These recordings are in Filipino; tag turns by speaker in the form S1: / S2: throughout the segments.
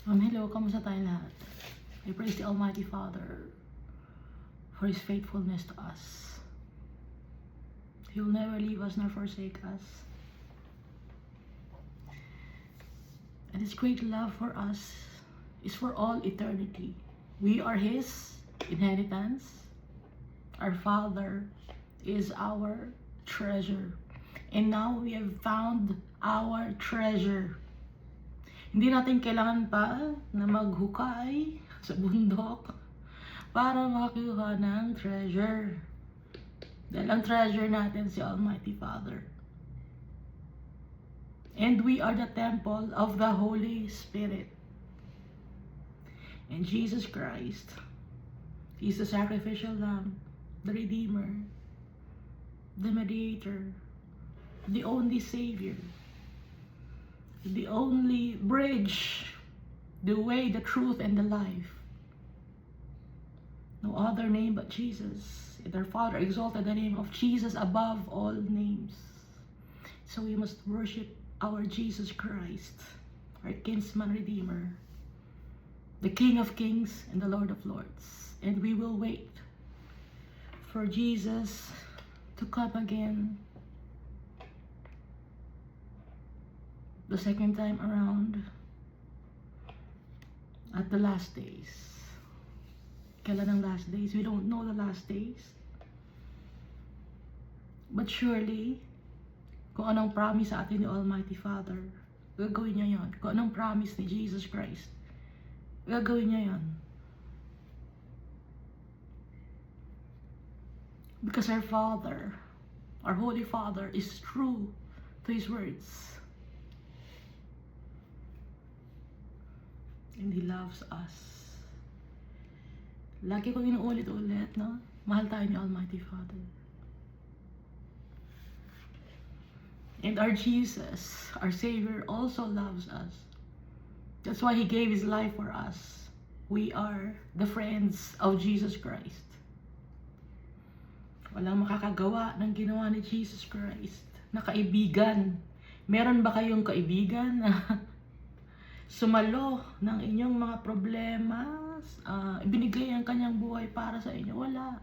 S1: Hello, kamusta tayo lahat? I praise the Almighty Father for His faithfulness to us. He will never leave us nor forsake us. And His great love for us is for all eternity. We are His inheritance. Our Father is our treasure. And now we have found our treasure. Hindi natin kailangan pa na maghukay sa bundok para makakuha ng treasure. Dahil ang treasure natin si Almighty Father. And we are the temple of the Holy Spirit. And Jesus Christ is the sacrificial lamb, the Redeemer, the Mediator, the only Savior, the only bridge, the way, the truth, and the life. No other name but Jesus. And our Father exalted the name of Jesus above all names. So we must worship our Jesus Christ, our kinsman Redeemer, the King of Kings and the Lord of Lords. And we will wait for Jesus to come again the second time around at the last days. Kailan ang last days? We don't know the last days. But surely, kung anong promise sa atin ni Almighty Father, gagawin niya yon. Kung anong promise ni Jesus Christ, gagawin niya yon. Because our Father, our Holy Father, is true to His words. And He loves us. Lagi kong inuulit-ulit, no? Mahal tayo ni Almighty Father. And our Jesus, our Savior, also loves us. That's why He gave His life for us. We are the friends of Jesus Christ. Walang makakagawa ng ginawa ni Jesus Christ na kaibigan. Meron ba kayong kaibigan na sumalo ng inyong mga problema, ibinigay ang kanyang buhay para sa inyo? Wala.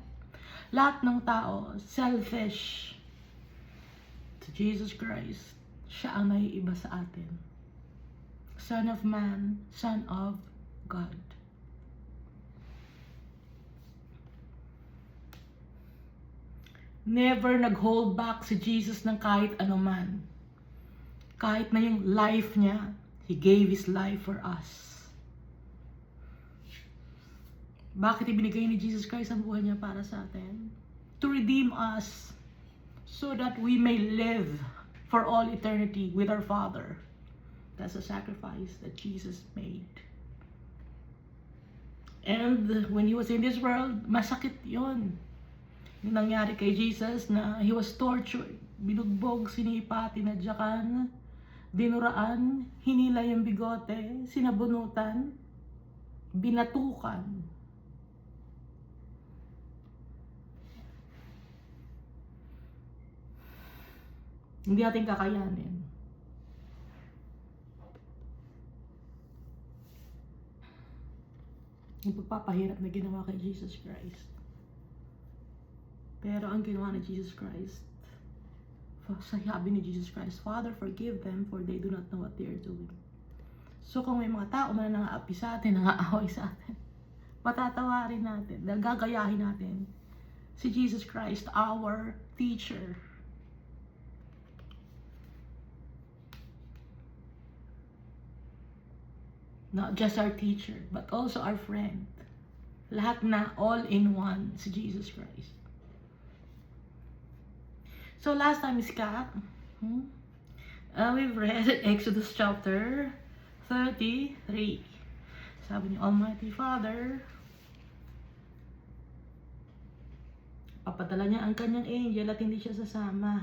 S1: Lahat ng tao, selfish. To Jesus Christ, siya ang naiiba sa atin. Son of Man, Son of God. Never nag-hold back si Jesus ng kahit anuman. Kahit na yung life niya, He gave His life for us. Bakit ibinigay ni Jesus Christ ang buhay niya para sa atin? To redeem us, so that we may live for all eternity with our Father. That's a sacrifice that Jesus made. And when He was in this world, masakit yun. Yung nangyari kay Jesus na He was tortured, binugbog, sinipa, tinadyakan, dinuraan, hinila yung bigote, sinabunutan, binatukan. Hindi natin kakayanin. Yung pagpapahirap na ginawa kay Jesus Christ. Pero ang ginawa ni Jesus Christ, sabi ni Jesus Christ, Father, forgive them for they do not know what they are doing. So kung may mga tao man na nangaapi sa atin, nangaaway sa atin, patatawarin natin, gagayahin natin si Jesus Christ, our teacher. Not just our teacher, but also our friend. Lahat na all in one si Jesus Christ. So last time is we've read Exodus chapter 33. Sabi ni Almighty Father, papadala niya ang kanyang angel at hindi siya sasama.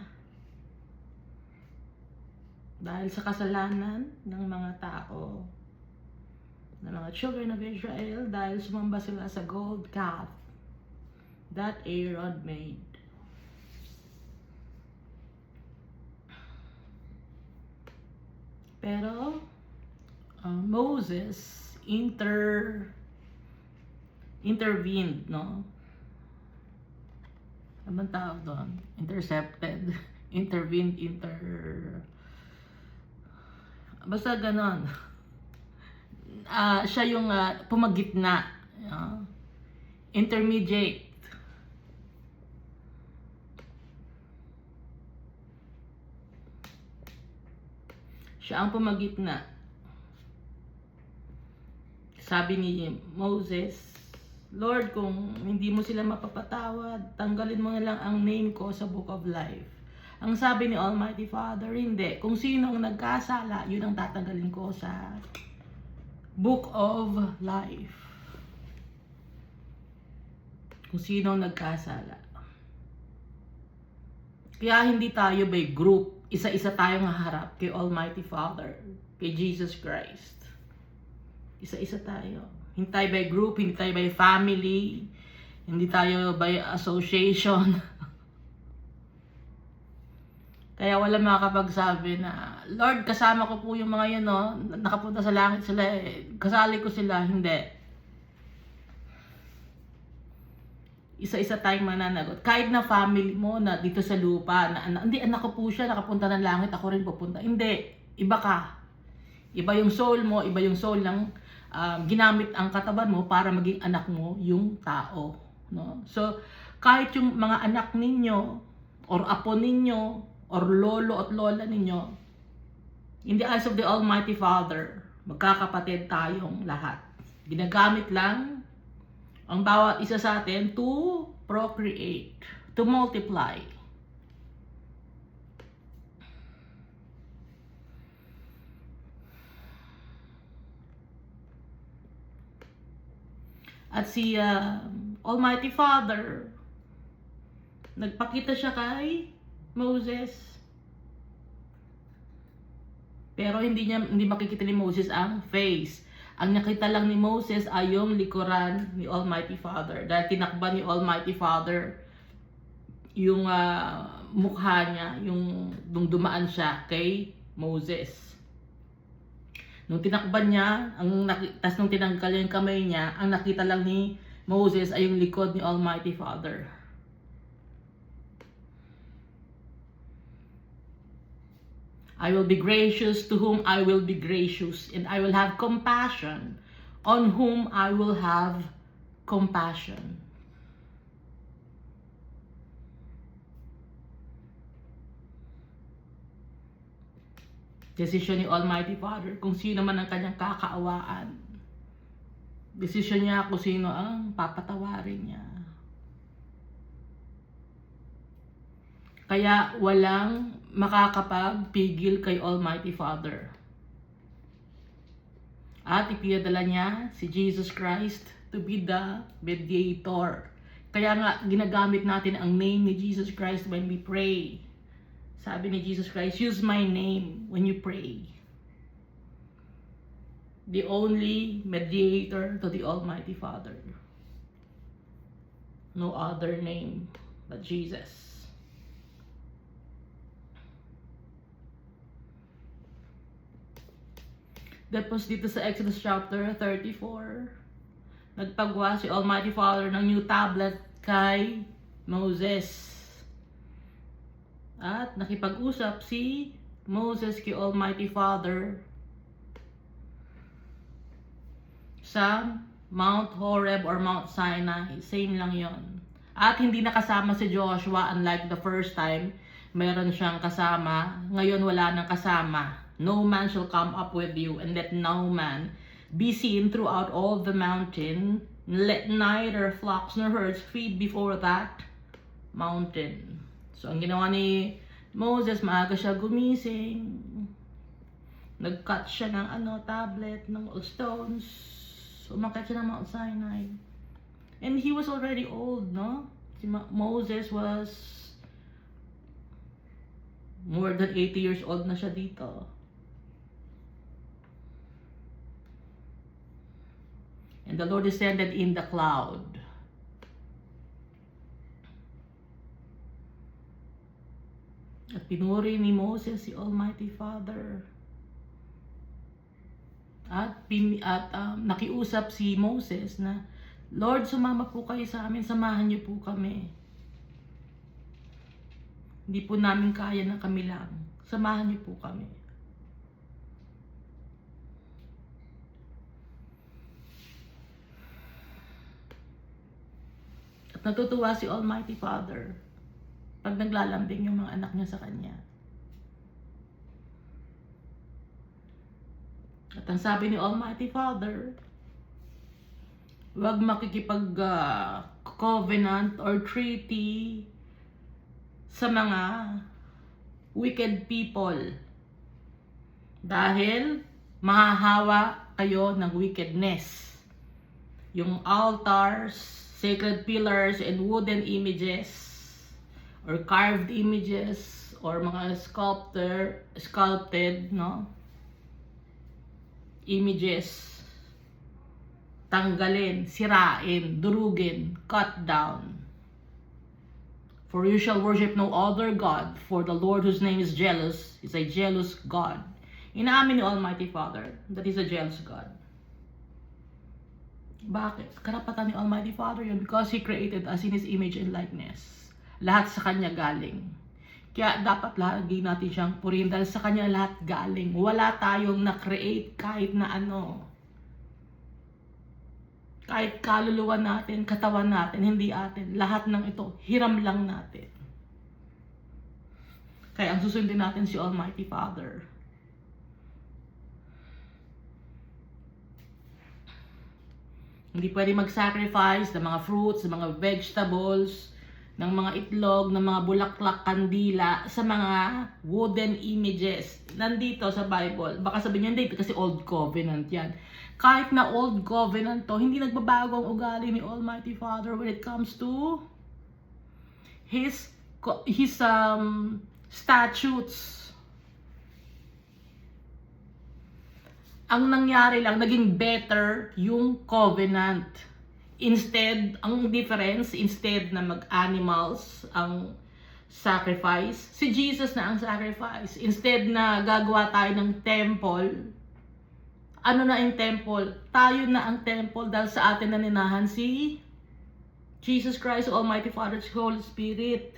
S1: Dahil sa kasalanan ng mga tao, ng mga children of Israel, dahil sumamba sila sa gold calf that Aaron made. Pero Moses intervened, no? Ano bang tawag doon? Intercepted, intervened, basta ganon. Siya yung pumagitna, intermediate. Siya ang pumagitna. Sabi ni Moses, Lord, kung hindi mo sila mapapatawad, tanggalin mo na lang ang name ko sa Book of Life. Ang sabi ni Almighty Father, hindi. Kung sino ang nagkasala, yun ang tatanggalin ko sa Book of Life. Kung sino ang nagkasala. Kaya hindi tayo by group. Isa-isa tayong haharap kay Almighty Father, kay Jesus Christ. Isa-isa tayo. Hindi tayo by group, hindi tayo by family, hindi tayo by association. Kaya wala makakapagsabi na, Lord, kasama ko po yung mga yun, no? Nakapunta sa langit sila, kasali ko sila. Hindi. Isa-isa tayong mananagot. Kahit na family mo na dito sa lupa, hindi, anak ko po siya, nakapunta ng langit, ako rin pupunta. Hindi. Iba ka. Iba yung soul mo, iba yung soul ng ginamit ang katawan mo para maging anak mo yung tao. No? So, kahit yung mga anak ninyo, or apo ninyo, or lolo at lola ninyo, in the eyes of the Almighty Father, magkakapatid tayong lahat. Ginagamit lang ang bawat isa sa atin to procreate, to multiply. At si Almighty Father, nagpakita siya kay Moses. Pero hindi makikita ni Moses ang face. Ang nakita lang ni Moses ay yung likuran ni Almighty Father. Dahil tinakban ni Almighty Father yung mukha niya, yung dumaan siya kay Moses. Nung tinakban niya, tas nung tinanggal yung kamay niya, ang nakita lang ni Moses ay yung likod ni Almighty Father. I will be gracious to whom I will be gracious, and I will have compassion on whom I will have compassion. Desisyon ni Almighty Father kung sino man ang kanyang kakaawaan. Desisyon niya kung sino ang papatawarin niya. Kaya walang makakapagpigil kay Almighty Father. At ipinadala niya si Jesus Christ to be the mediator. Kaya nga ginagamit natin ang name ni Jesus Christ when we pray. Sabi ni Jesus Christ, use my name when you pray. The only mediator to the Almighty Father. No other name but Jesus. Tapos dito sa Exodus chapter 34, nagpagawa si Almighty Father ng new tablet kay Moses. At nakipag-usap si Moses kay Almighty Father sa Mount Horeb or Mount Sinai. Same lang yon. At hindi nakasama si Joshua, unlike the first time, meron siyang kasama. Ngayon wala nang kasama. No man shall come up with you, and let no man be seen throughout all the mountain. Let neither flocks nor herds feed before that mountain. So, ang ginawa ni Moses, maaga siya gumising. Nag-cut siya ng tablet, ng stones. Umakyat siya ng Mount Sinai. And he was already old, no? Si Moses was more than 80 years old na siya dito. And the Lord descended in the cloud. At pinuri ni Moses si Almighty Father. at nakiusap si Moses na, Lord, sumama po kayo sa amin, samahan niyo po kami. Hindi po namin kaya na kami lang. Samahan niyo po kami. At natutuwa si Almighty Father pag naglalambing yung mga anak niya sa Kanya. At ang sabi ni Almighty Father, huwag makikipag-covenant or treaty sa mga wicked people. Dahil mahahawa kayo ng wickedness. Yung altars, sacred pillars, and wooden images, or carved images, or mga sculpted, no? Images, tanggalin, sirain, durugin, cut down. For you shall worship no other God, for the Lord whose name is jealous is a jealous God. Inaamin ni Almighty Father that He's a jealous God. Bakit? Karapatan ni Almighty Father yun because He created us in His image and likeness. Lahat sa Kanya galing. Kaya dapat lagi natin siyang purihin dahil sa Kanya lahat galing. Wala tayong na-create kahit na ano. Kahit kaluluwa natin, katawan natin, hindi atin. Lahat ng ito, hiram lang natin. Kaya ang susundin natin si Almighty Father. Hindi pwede mag-sacrifice ng mga fruits, ng mga vegetables, ng mga itlog, ng mga bulaklak, kandila, sa mga wooden images. Nandito sa Bible. Baka sabihin niyo, hindi, kasi Old Covenant yan. Kahit na Old Covenant to, hindi nagbabago ang ugali ni Almighty Father when it comes to His statutes. Ang nangyari lang, naging better yung covenant. Instead, ang difference, instead na mag-animals ang sacrifice, si Jesus na ang sacrifice. Instead na gagawa tayo ng temple, ano na yung temple? Tayo na ang temple dahil sa atin na ninahan si Jesus Christ, Almighty Father, Holy Spirit.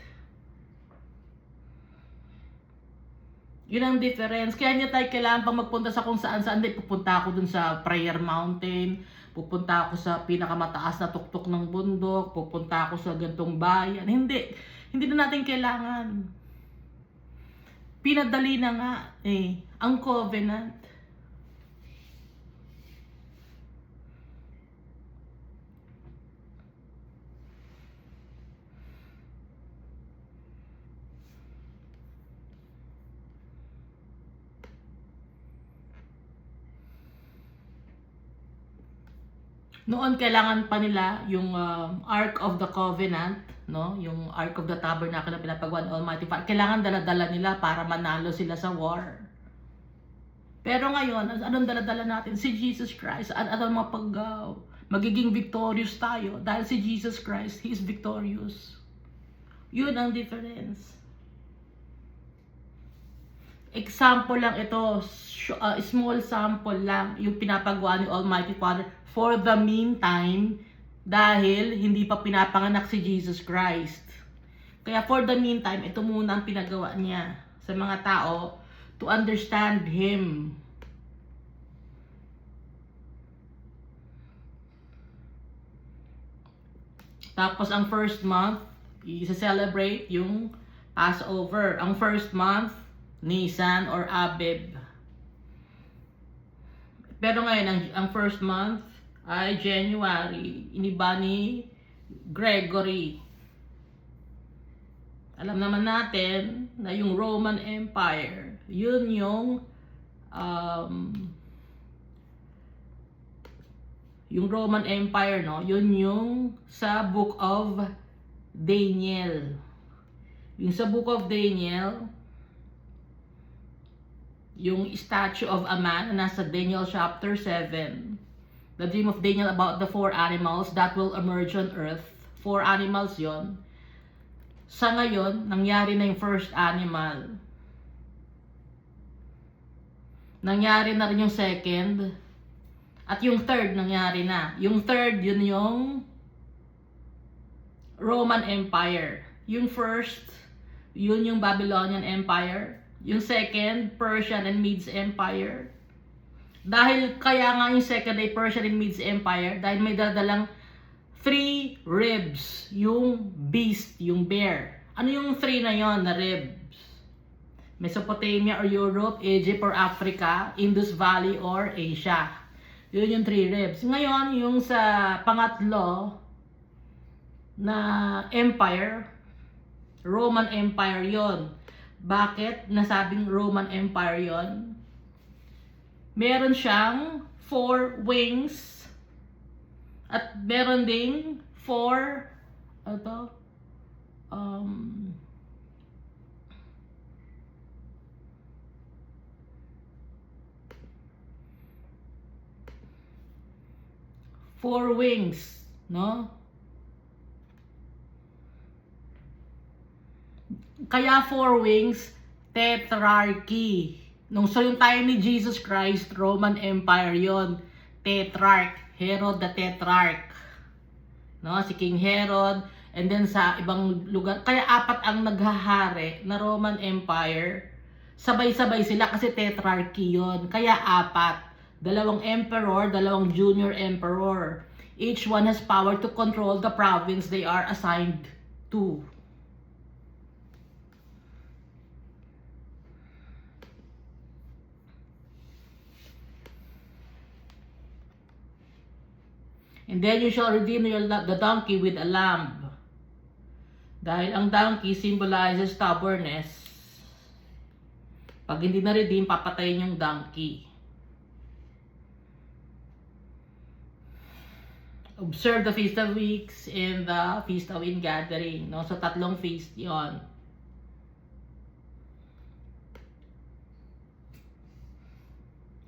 S1: Yun ang difference. Kaya hindi tayo kailangan pang magpunta sa kung saan-saan. Hindi, pupunta ako dun sa Prayer Mountain. Pupunta ako sa pinakamataas na tuktok ng bundok. Pupunta ako sa gantong bayan. Hindi. Hindi na natin kailangan. Pinadali na nga ang covenant. Noon kailangan pa nila yung Ark of the Covenant, no? Yung Ark of the Tabernacle na pinapagawa ng Almighty Father. Kailangan dala-dala nila para manalo sila sa war. Pero ngayon, anong dala-dala natin? Si Jesus Christ. At magiging victorious tayo dahil si Jesus Christ, He is victorious. Yun ang difference. Example lang ito, small sample lang yung pinapagawa ni Almighty Father for the meantime dahil hindi pa pinapanganak si Jesus Christ. Kaya for the meantime, ito muna ang pinagawa niya sa mga tao to understand Him. Tapos ang first month, i-celebrate yung Passover. Ang first month, Nisan or Abib. Pero ngayon, ang first month ay January. Iniba ni Gregory. Alam naman natin na yung Roman Empire, yun yung Roman Empire, no? Yun yung sa Book of Daniel. Yung sa Book of Daniel, yung statue of a man na nasa Daniel chapter 7. The dream of Daniel about the 4 animals that will emerge on earth. 4 animals yon. Sa ngayon, nangyari na yung first animal. Nangyari na rin yung second. At yung third, nangyari na. Yung third, yun yung Roman Empire. Yung first, yun yung Babylonian Empire. Yung second, Persian and Medes Empire. Dahil kaya nga yung second ay Persian and Medes Empire, dahil may dadalang 3 ribs, yung beast, yung bear. Ano yung 3 na yon na ribs? Mesopotamia or Europe, Egypt or Africa, Indus Valley or Asia. Yun yung 3 ribs. Ngayon, yung sa pangatlo na empire, Roman Empire yon. Bakit nasabing Roman Empire yon? Meron siyang 4 wings at meron ding 4 4 wings, no? Kaya 4 wings, tetrarchy. So yung time ni Jesus Christ, Roman Empire yon, tetrarch, Herod the Tetrarch. No, si King Herod, and then sa ibang lugar, kaya 4 ang naghahari na Roman Empire. Sabay-sabay sila kasi tetrarchy yon, kaya 4. 2 emperor, 2 junior emperor. Each one has power to control the province they are assigned to. And then you shall redeem the donkey with a lamb. Dahil ang donkey symbolizes stubbornness. Pag hindi na-redeem, papatayin yung donkey. Observe the Feast of Weeks and the Feast of Ingathering. No? So, 3 feast yon.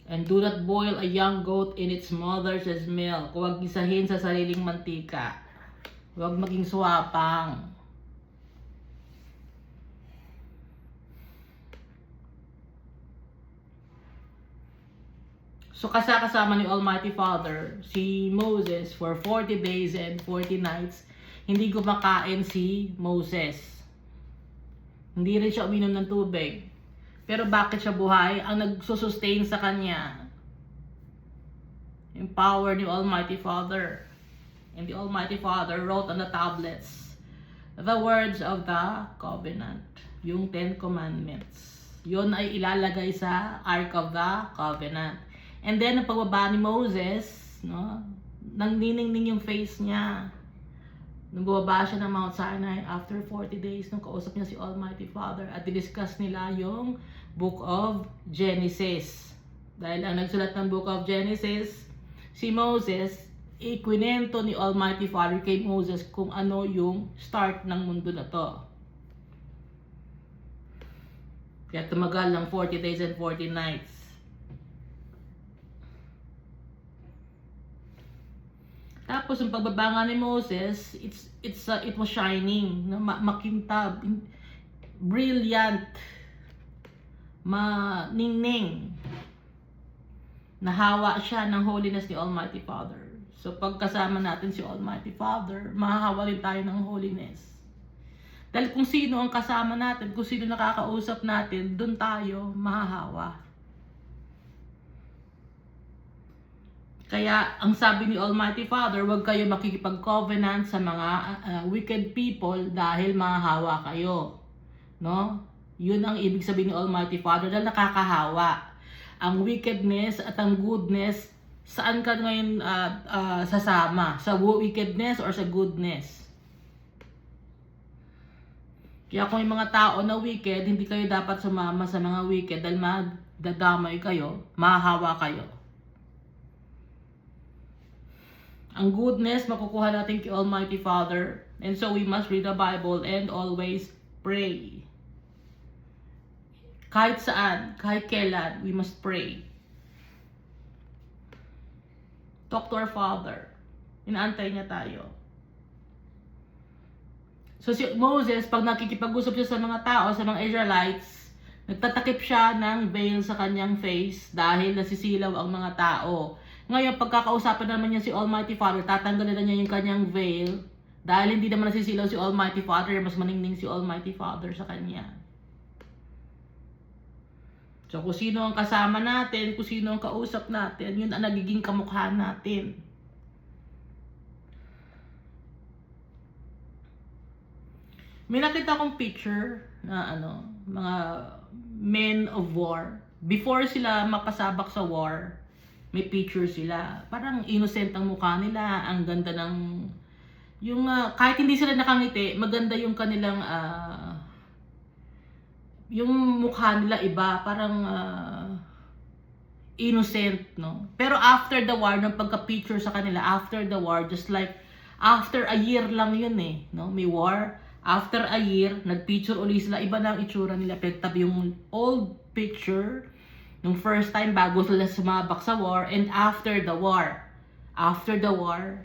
S1: And do not boil a young goat in its mother's milk. Huwag isahin sa sariling mantika. Huwag maging swapang. So kasama ni Almighty Father, si Moses for 40 days and 40 nights, hindi kumakain si Moses. Hindi rin siya uminom ng tubig. Pero bakit siya buhay? Ang nagsusustain sa kanya, yung power ni Almighty Father. And the Almighty Father wrote on the tablets the words of the covenant, yung 10 commandments. Yun ay ilalagay sa Ark of the Covenant. And then, ang pagbaba ni Moses, no, nangniningning yung face niya. Nung bumaba siya ng Mount Sinai, after 40 days, nung kausap niya si Almighty Father, at discuss nila yung Book of Genesis. Dahil ang nagsulat ng Book of Genesis, si Moses, ikwinento ni Almighty Father kay Moses kung ano yung start ng mundo na to. Kaya tumagal ng 40 days and 40 nights. Tapos yung pagbaba nga ni Moses, it was shining, makintab, brilliant, maningning. Nahawa siya ng holiness ni Almighty Father. So pagkasama natin si Almighty Father, mahahawa rin tayo ng holiness. Dahil kung sino ang kasama natin, kung sino nakakausap natin, dun tayo mahahawa. Kaya, ang sabi ni Almighty Father, huwag kayo makikipag-covenant sa mga wicked people dahil mahahawa kayo. No? Yun ang ibig sabihin ni Almighty Father dahil nakakahawa. Ang wickedness at ang goodness, saan ka ngayon sasama? Sa wickedness or sa goodness? Kaya kung yung mga tao na wicked, hindi kayo dapat sumama sa mga wicked dahil magdadamay kayo, mahahawa kayo. Ang goodness, makukuha natin kay Almighty Father. And so, we must read the Bible and always pray. Kahit saan, kahit kailan, we must pray. Talk to our Father. Inaantay niya tayo. So, si Moses, pag nakikipag-usap siya sa mga tao, sa mga Israelites, nagtatakip siya ng veil sa kanyang face dahil nasisilaw ang mga tao. Ngayon, pagkakausapan naman niya si Almighty Father, tatanggalin na niya yung kanyang veil. Dahil hindi naman nasisilaw si Almighty Father, mas maningning si Almighty Father sa kanya. So, kung sino ang kasama natin, kung sino ang kausap natin, yun ang nagiging kamukha natin. May nakita akong picture na mga men of war. Before sila makasabak sa war, may picture sila. Parang innocent ang mukha nila, ang ganda ng kahit hindi sila nakangiti, maganda yung kanilang yung mukha nila iba, parang innocent, no? Pero after the war, nung pagka-picture sa kanila, after the war, just like after a year lang yun no? May war. After a year, nag-picture ulit sila, iba na ang itsura nila. Tabi yung old picture, nung first time bago sila sumabak sa war, and after the war. After the war,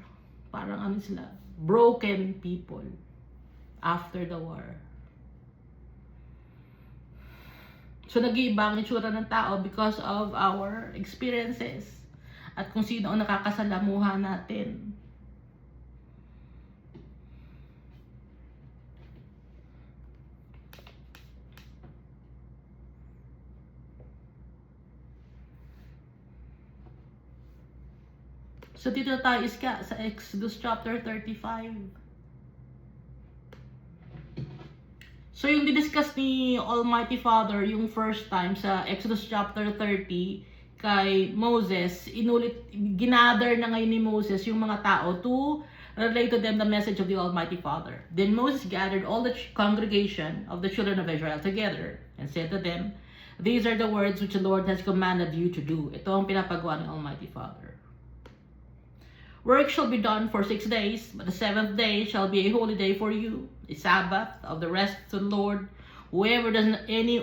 S1: parang sila, broken people. After the war. So, nag-iiba ang itsura ng tao because of our experiences. At kung sino ang nakakasalamuha natin. So, dito tayo sa Exodus chapter 35. So, yung didiscuss ni Almighty Father yung first time sa Exodus chapter 30 kay Moses, ginather na ngayon ni Moses yung mga tao to relate to them the message of the Almighty Father. Then Moses gathered all the congregation of the children of Israel together and said to them, "These are the words which the Lord has commanded you to do." Ito ang pinapagawa ng Almighty Father. "Work shall be done for 6 days, but the 7th day shall be a holy day for you, a Sabbath of the rest to the Lord. Whoever does any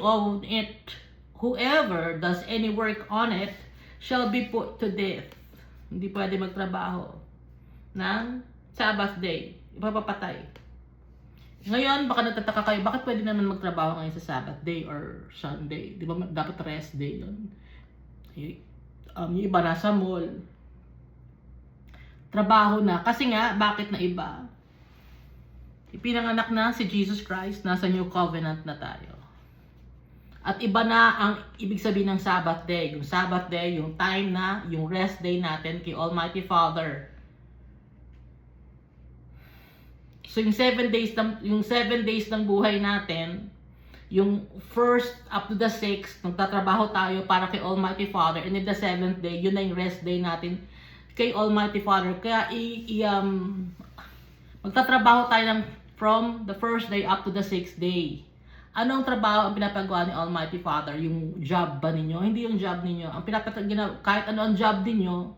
S1: work on it shall be put to death." Hindi pwede magtrabaho ng Sabbath day. Ipapapatay. Ngayon, baka natataka kayo, bakit pwede naman magtrabaho ngayon sa Sabbath day or Sunday? Di ba dapat rest day yun? Yung iba nasa mall. Trabaho na. Kasi nga, bakit na iba? Ipinanganak na si Jesus Christ, nasa New Covenant na tayo. At iba na ang ibig sabihin ng Sabbath day. Yung Sabbath day, yung time na, yung rest day natin kay Almighty Father. So yung 7 days ng buhay natin, yung first up to the 6th, nagtatrabaho tayo para kay Almighty Father. And then the 7th day, yun na yung rest day natin kay Almighty Father. Kaya magtatrabaho tayo from the first day up to the 6th day. Anong trabaho ang pinapagawa ni Almighty Father? Yung job ba ninyo? Hindi yung job ninyo. Kahit ano ang job ninyo,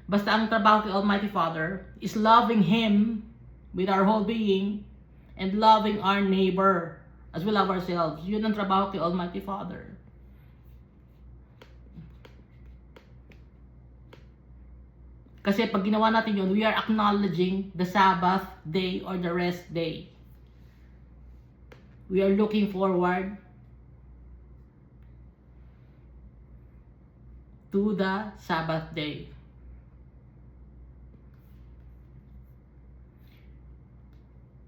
S1: basta ang trabaho kay Almighty Father is loving Him with our whole being and loving our neighbor as we love ourselves. Yun ang trabaho kay Almighty Father. Kasi pag ginawa natin yun, we are acknowledging the Sabbath day or the rest day. We are looking forward to the Sabbath day.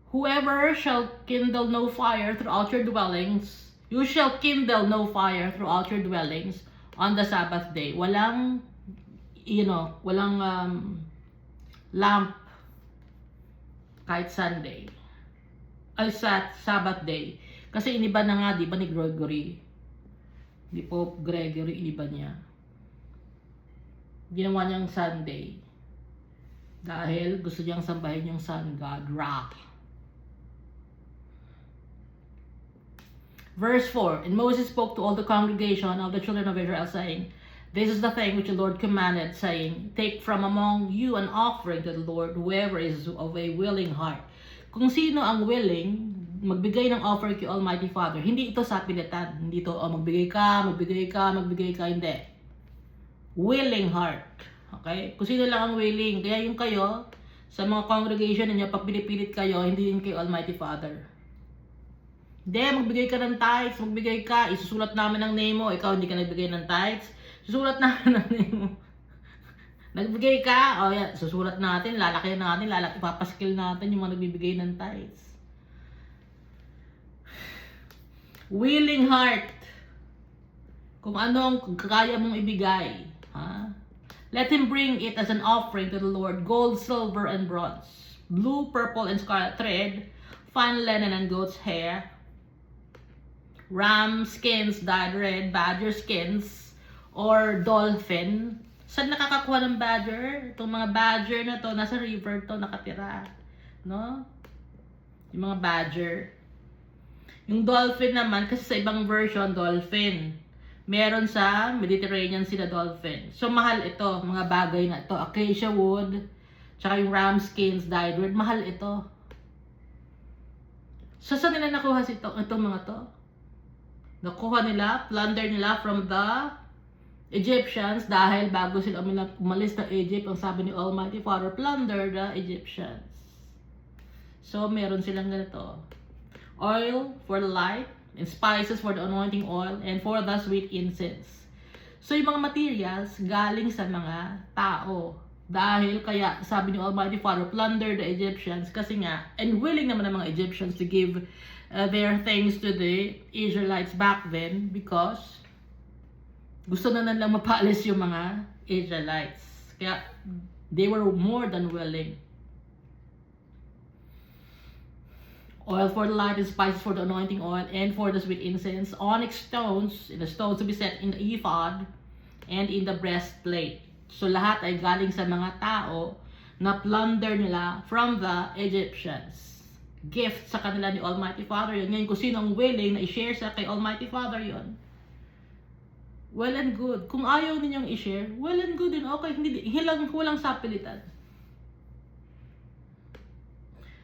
S1: "Whoever shall kindle no fire throughout your dwellings, you shall kindle no fire throughout your dwellings on the Sabbath day." Walang lamp kahit Sunday. Ay Sabbath day. Kasi iniba na nga, di ba, ni Gregory? Di po Gregory, iniba niya. Ginawa niyang Sunday. Dahil gusto niyang sambahin yung sun god, Ra. Verse 4, "And Moses spoke to all the congregation of the children of Israel, saying, This is the thing which the Lord commanded, saying, Take from among you an offering to the Lord, whoever is of a willing heart." Kung sino ang willing, magbigay ng offer kay Almighty Father. Hindi ito sa pilitan. Hindi ito, magbigay ka, hindi. Willing heart. Okay? Kung sino lang ang willing. Kaya yung kayo, sa mga congregation ninyo, pag pinipilit kayo, hindi yun kay Almighty Father. Hindi, magbigay ka ng tithes, isusulat namin ang name mo, ikaw hindi ka nagbigay ng tithes, susulat namin ang name mo. Nagbigay ka, o yan, susulat natin, lalaki natin, ipapaskill natin yung mga nagbibigay ng tithes. Willing heart. Kung anong kaya mong ibigay. Ha? Let him bring it as an offering to the Lord, gold, silver, and bronze, blue, purple, and scarlet thread, fine linen and goat's hair, ram skins dyed red, badger skins, or dolphin. Saan nakakakuha ng badger? Itong mga badger na to, nasa river to nakatira. No? Yung mga badger. Yung dolphin naman, kasi sa ibang version, dolphin. Meron sa Mediterranean Sea na dolphin. So, mahal ito. Mga bagay na ito. Acacia wood, tsaka yung ram skins dyed red. Mahal ito. So, saan nila nakuha itong mga to? Nakuha nila, plunder nila from the Egyptians dahil bago sila umalis ng Egypt, ang sabi ni Almighty Father, plunder the Egyptians. So, meron silang ganito. Oil for the light, and spices for the anointing oil, and for the sweet incense. So, yung mga materials galing sa mga tao. Dahil kaya, sabi ni Almighty Father, plunder the Egyptians, kasi nga, and willing naman ng mga Egyptians to give their things to the Israelites back then, because gusto na nilang mapaalis yung mga Israelites. Kaya, they were more than willing. Oil for the light and spices for the anointing oil and for the sweet incense, onyx stones, the stones to be set in the ephod and in the breastplate. So lahat ay galing sa mga tao na plunder nila from the Egyptians. Gift sa kanila ni Almighty Father yun. Ngayon kung sino ang willing na i-share sa kay Almighty Father yun, well and good. Kung ayaw ninyong i-share, well and good din. Okay, hindi, walang sapilitan.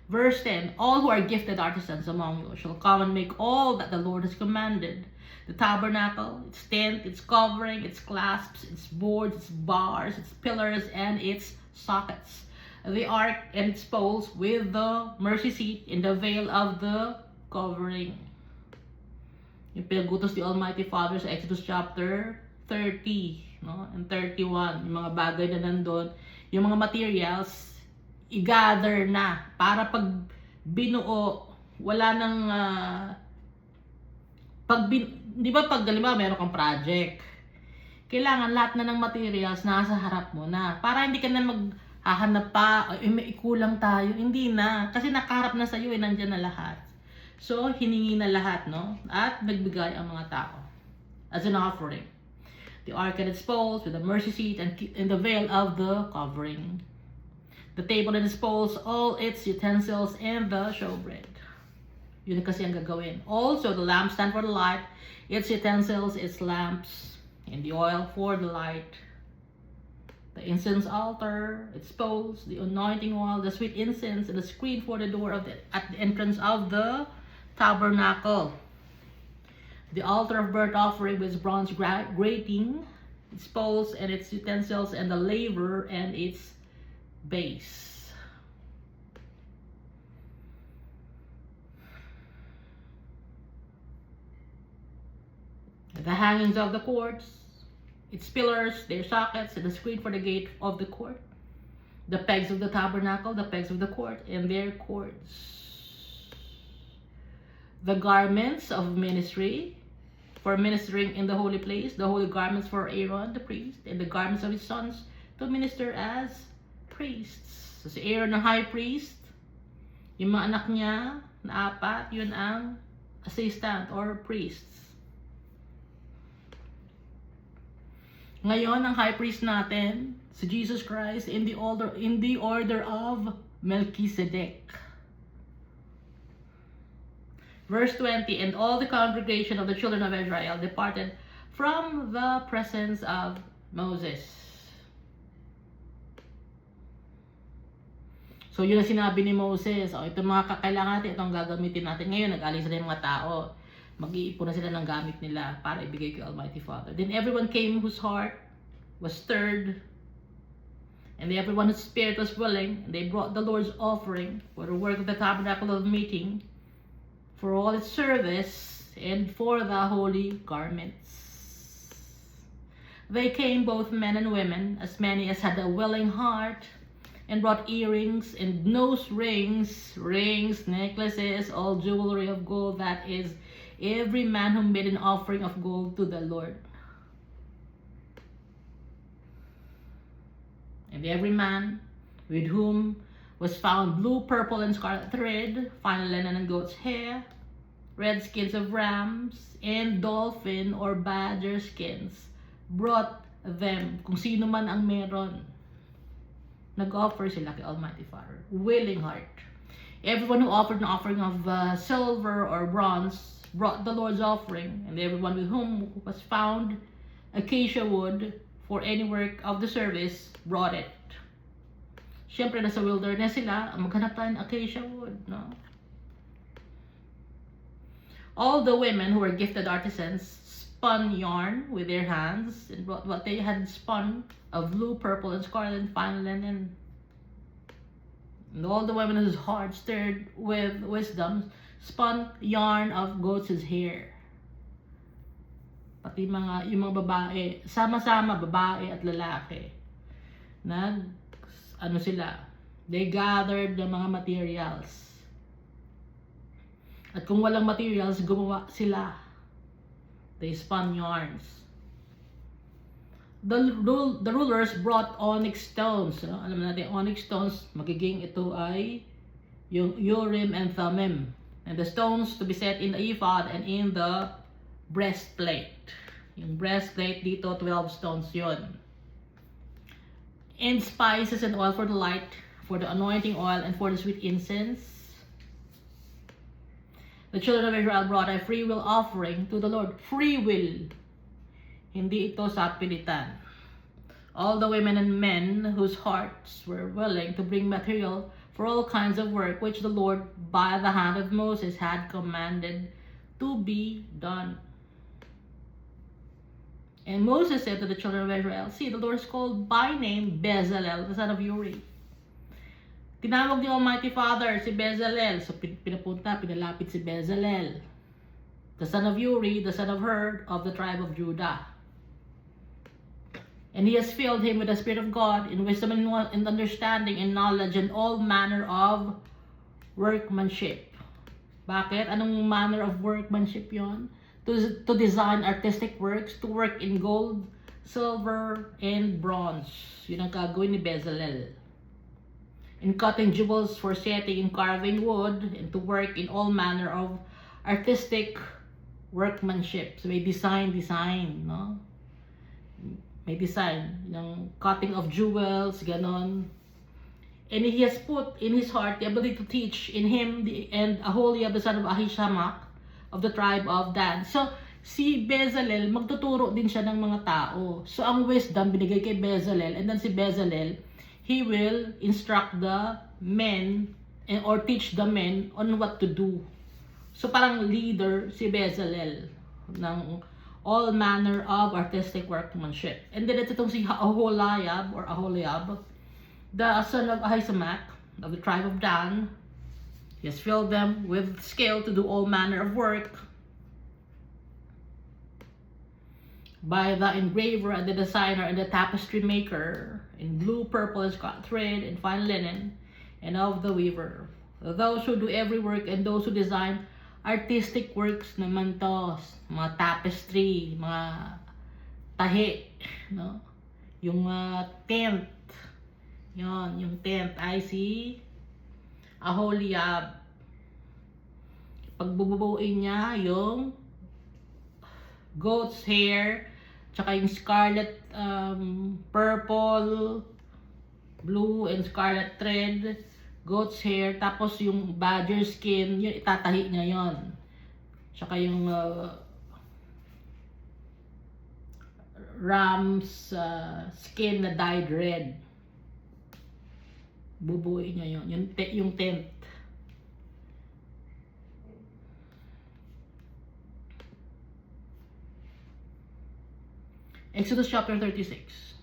S1: Verse 10, all who are gifted artisans among you shall come and make all that the Lord has commanded. The tabernacle, its tent, its covering, its clasps, its boards, its bars, its pillars, and its sockets. The ark and its poles with the mercy seat in the veil of the covering. Yung pinagutos ni Almighty Father sa Exodus chapter 30, no? And 31, yung mga bagay na nandun, yung mga materials, i-gather na para pag binuo, wala nang di ba pag halimbawa meron kang project, kailangan lahat na ng materials nasa harap mo na para hindi ka na maghahanap pa, may ikulang tayo, hindi na, kasi nakaharap na sa iyo, nandiyan na lahat. So hiningi na lahat, no? At nagbigay ang mga tao as an offering. The ark and its poles with the mercy seat and the veil of the covering. The table and its poles, all its utensils, and the showbread. Yun kasi ang gagawin. Also, the lampstand for the light, its utensils, its lamps, and the oil for the light. The incense altar, its poles, the anointing oil, the sweet incense, and the screen for the door at the entrance of the tabernacle. The altar of burnt offering with bronze grating, its poles and its utensils, and the laver and its base. The hangings of the courts, its pillars, their sockets, and the screen for the gate of the court. The pegs of the tabernacle, the pegs of the court, and their cords. The garments of ministry for ministering in the holy place, the holy garments for Aaron the priest, and the garments of his sons to minister as priests. So si Aaron ang high priest, yung mga anak niya na 4, yun ang assistant or priests. Ngayon ang high priest natin, si Jesus Christ in the order of Melchizedek. Verse 20, and all the congregation of the children of Israel departed from the presence of Moses. So yun ang sinabi ni Moses, ito mga kakailangan natin, itong gagamitin natin ngayon. Nag-aling sila yung mga tao, mag-iipon na sila ng gamit nila para ibigay kay Almighty Father. Then everyone came whose heart was stirred, and everyone whose spirit was willing, and they brought the Lord's offering for the work of the tabernacle of meeting, for all its service, and for the holy garments. They came, both men and women, as many as had a willing heart, and brought earrings and nose rings, necklaces, all jewelry of gold, that is, every man who made an offering of gold to the Lord. And every man with whom was found blue, purple, and scarlet thread, fine linen and goat's hair, red skins of rams, and dolphin or badger skins, brought them. Kung sino man ang meron, nag-offer sila kay Almighty Father. Willing heart. Everyone who offered an offering of silver or bronze brought the Lord's offering, and everyone with whom was found acacia wood for any work of the service brought it. Siyempre, nasa wilderness sila, maghanap tayo ng acacia wood, no? All the women who were gifted artisans spun yarn with their hands and brought what they had spun of blue, purple, and scarlet and fine linen. And all the women whose hearts stirred with wisdom spun yarn of goat's hair. Pati yung mga babae, sama-sama, babae at lalaki, they gathered the mga materials. At kung walang materials, gumawa sila. They spun yarns. The rulers brought onyx stones. No? Alam natin, onyx stones, magiging ito ay yung Urim and Thummim. And the stones to be set in the ephod and in the breastplate. Yung breastplate dito, 12 stones yon. And spices and oil for the light, for the anointing oil, and for the sweet incense. The children of Israel brought a free will offering to the Lord. Free will. Hindi ito sa pilitan. All the women and men whose hearts were willing to bring material for all kinds of work, which the Lord, by the hand of Moses, had commanded to be done. And Moses said to the children of Israel, see, the Lord is called by name Bezalel, the son of Uri. Tinawag ni Almighty Father si Bezalel. So pinalapit si Bezalel, the son of Uri, the son of Hur, of the tribe of Judah. And he has filled him with the Spirit of God, in wisdom and understanding and knowledge and all manner of workmanship. Bakit? Anong manner of workmanship yon? To design artistic works, to work in gold, silver, and bronze. Yun ang gagawin ni Bezalel. In cutting jewels for setting and carving wood, and to work in all manner of artistic workmanship. So may design, no? May design, yung cutting of jewels, ganon. And he has put in his heart the ability to teach in him and Aholiab, the son of Ahishamach, of the tribe of Dan. So, si Bezalel, magtuturo din siya ng mga tao. So, ang wisdom binigay kay Bezalel, and then si Bezalel, he will instruct the men or teach the men on what to do. So, parang leader si Bezalel ng all manner of artistic workmanship. And then ito itong si Aholiab, the son of Ahisamach, of the tribe of Dan. He has filled them with skill to do all manner of work by the engraver and the designer and the tapestry maker in blue, purple, and scarlet thread and fine linen, and of the weaver. Those who do every work and those who design artistic works naman to, mga tapestry, mga tahi, no? Yung tent, yon, yung tent ay si Aholiab. Pagbububuin niya yung goat's hair, tsaka yung scarlet, purple, blue, and scarlet thread, goat's hair, tapos yung badger skin, yun itatahi niya yon. Tsaka yung ram's skin na dyed red. Bubuin niya yun. Yung tent. Exodus chapter 36.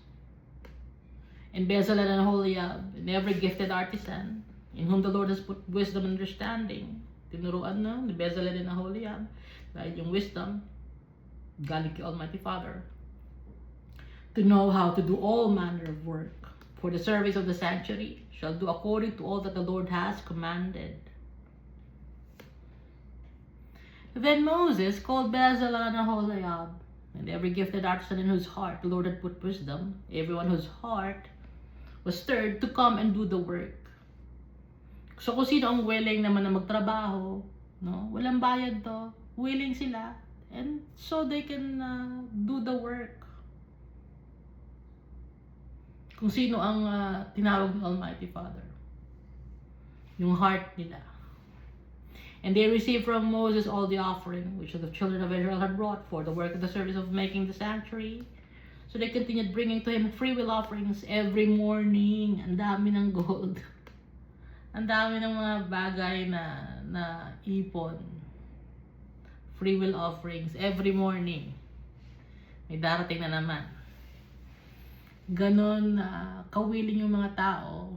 S1: And Bezalel and Aholiab, and every gifted artisan, in whom the Lord has put wisdom and understanding. Tinuruan na ni Bezalel and Aholiab, dahil yung wisdom, galing kay Almighty Father. to know how to do all manner of work. For the service of the sanctuary shall do according to all that the Lord has commanded. Then Moses called Bezalel and Aholiab, and every gifted artisan in whose heart the Lord had put wisdom, everyone whose heart was stirred to come and do the work. So kung sino ang willing naman na magtrabaho, no? Walang bayad to, willing sila, and so they can do the work. Kung sino ang tinawag ng Almighty Father, yung heart nila. And they received from Moses all the offering which the children of Israel had brought for the work of the service of making the sanctuary. So they continued bringing to him freewill offerings every morning. Ang dami ng gold. Ang dami ng mga bagay na ipon. Freewill offerings every morning. May darating na naman. Ganon kawiling yung mga tao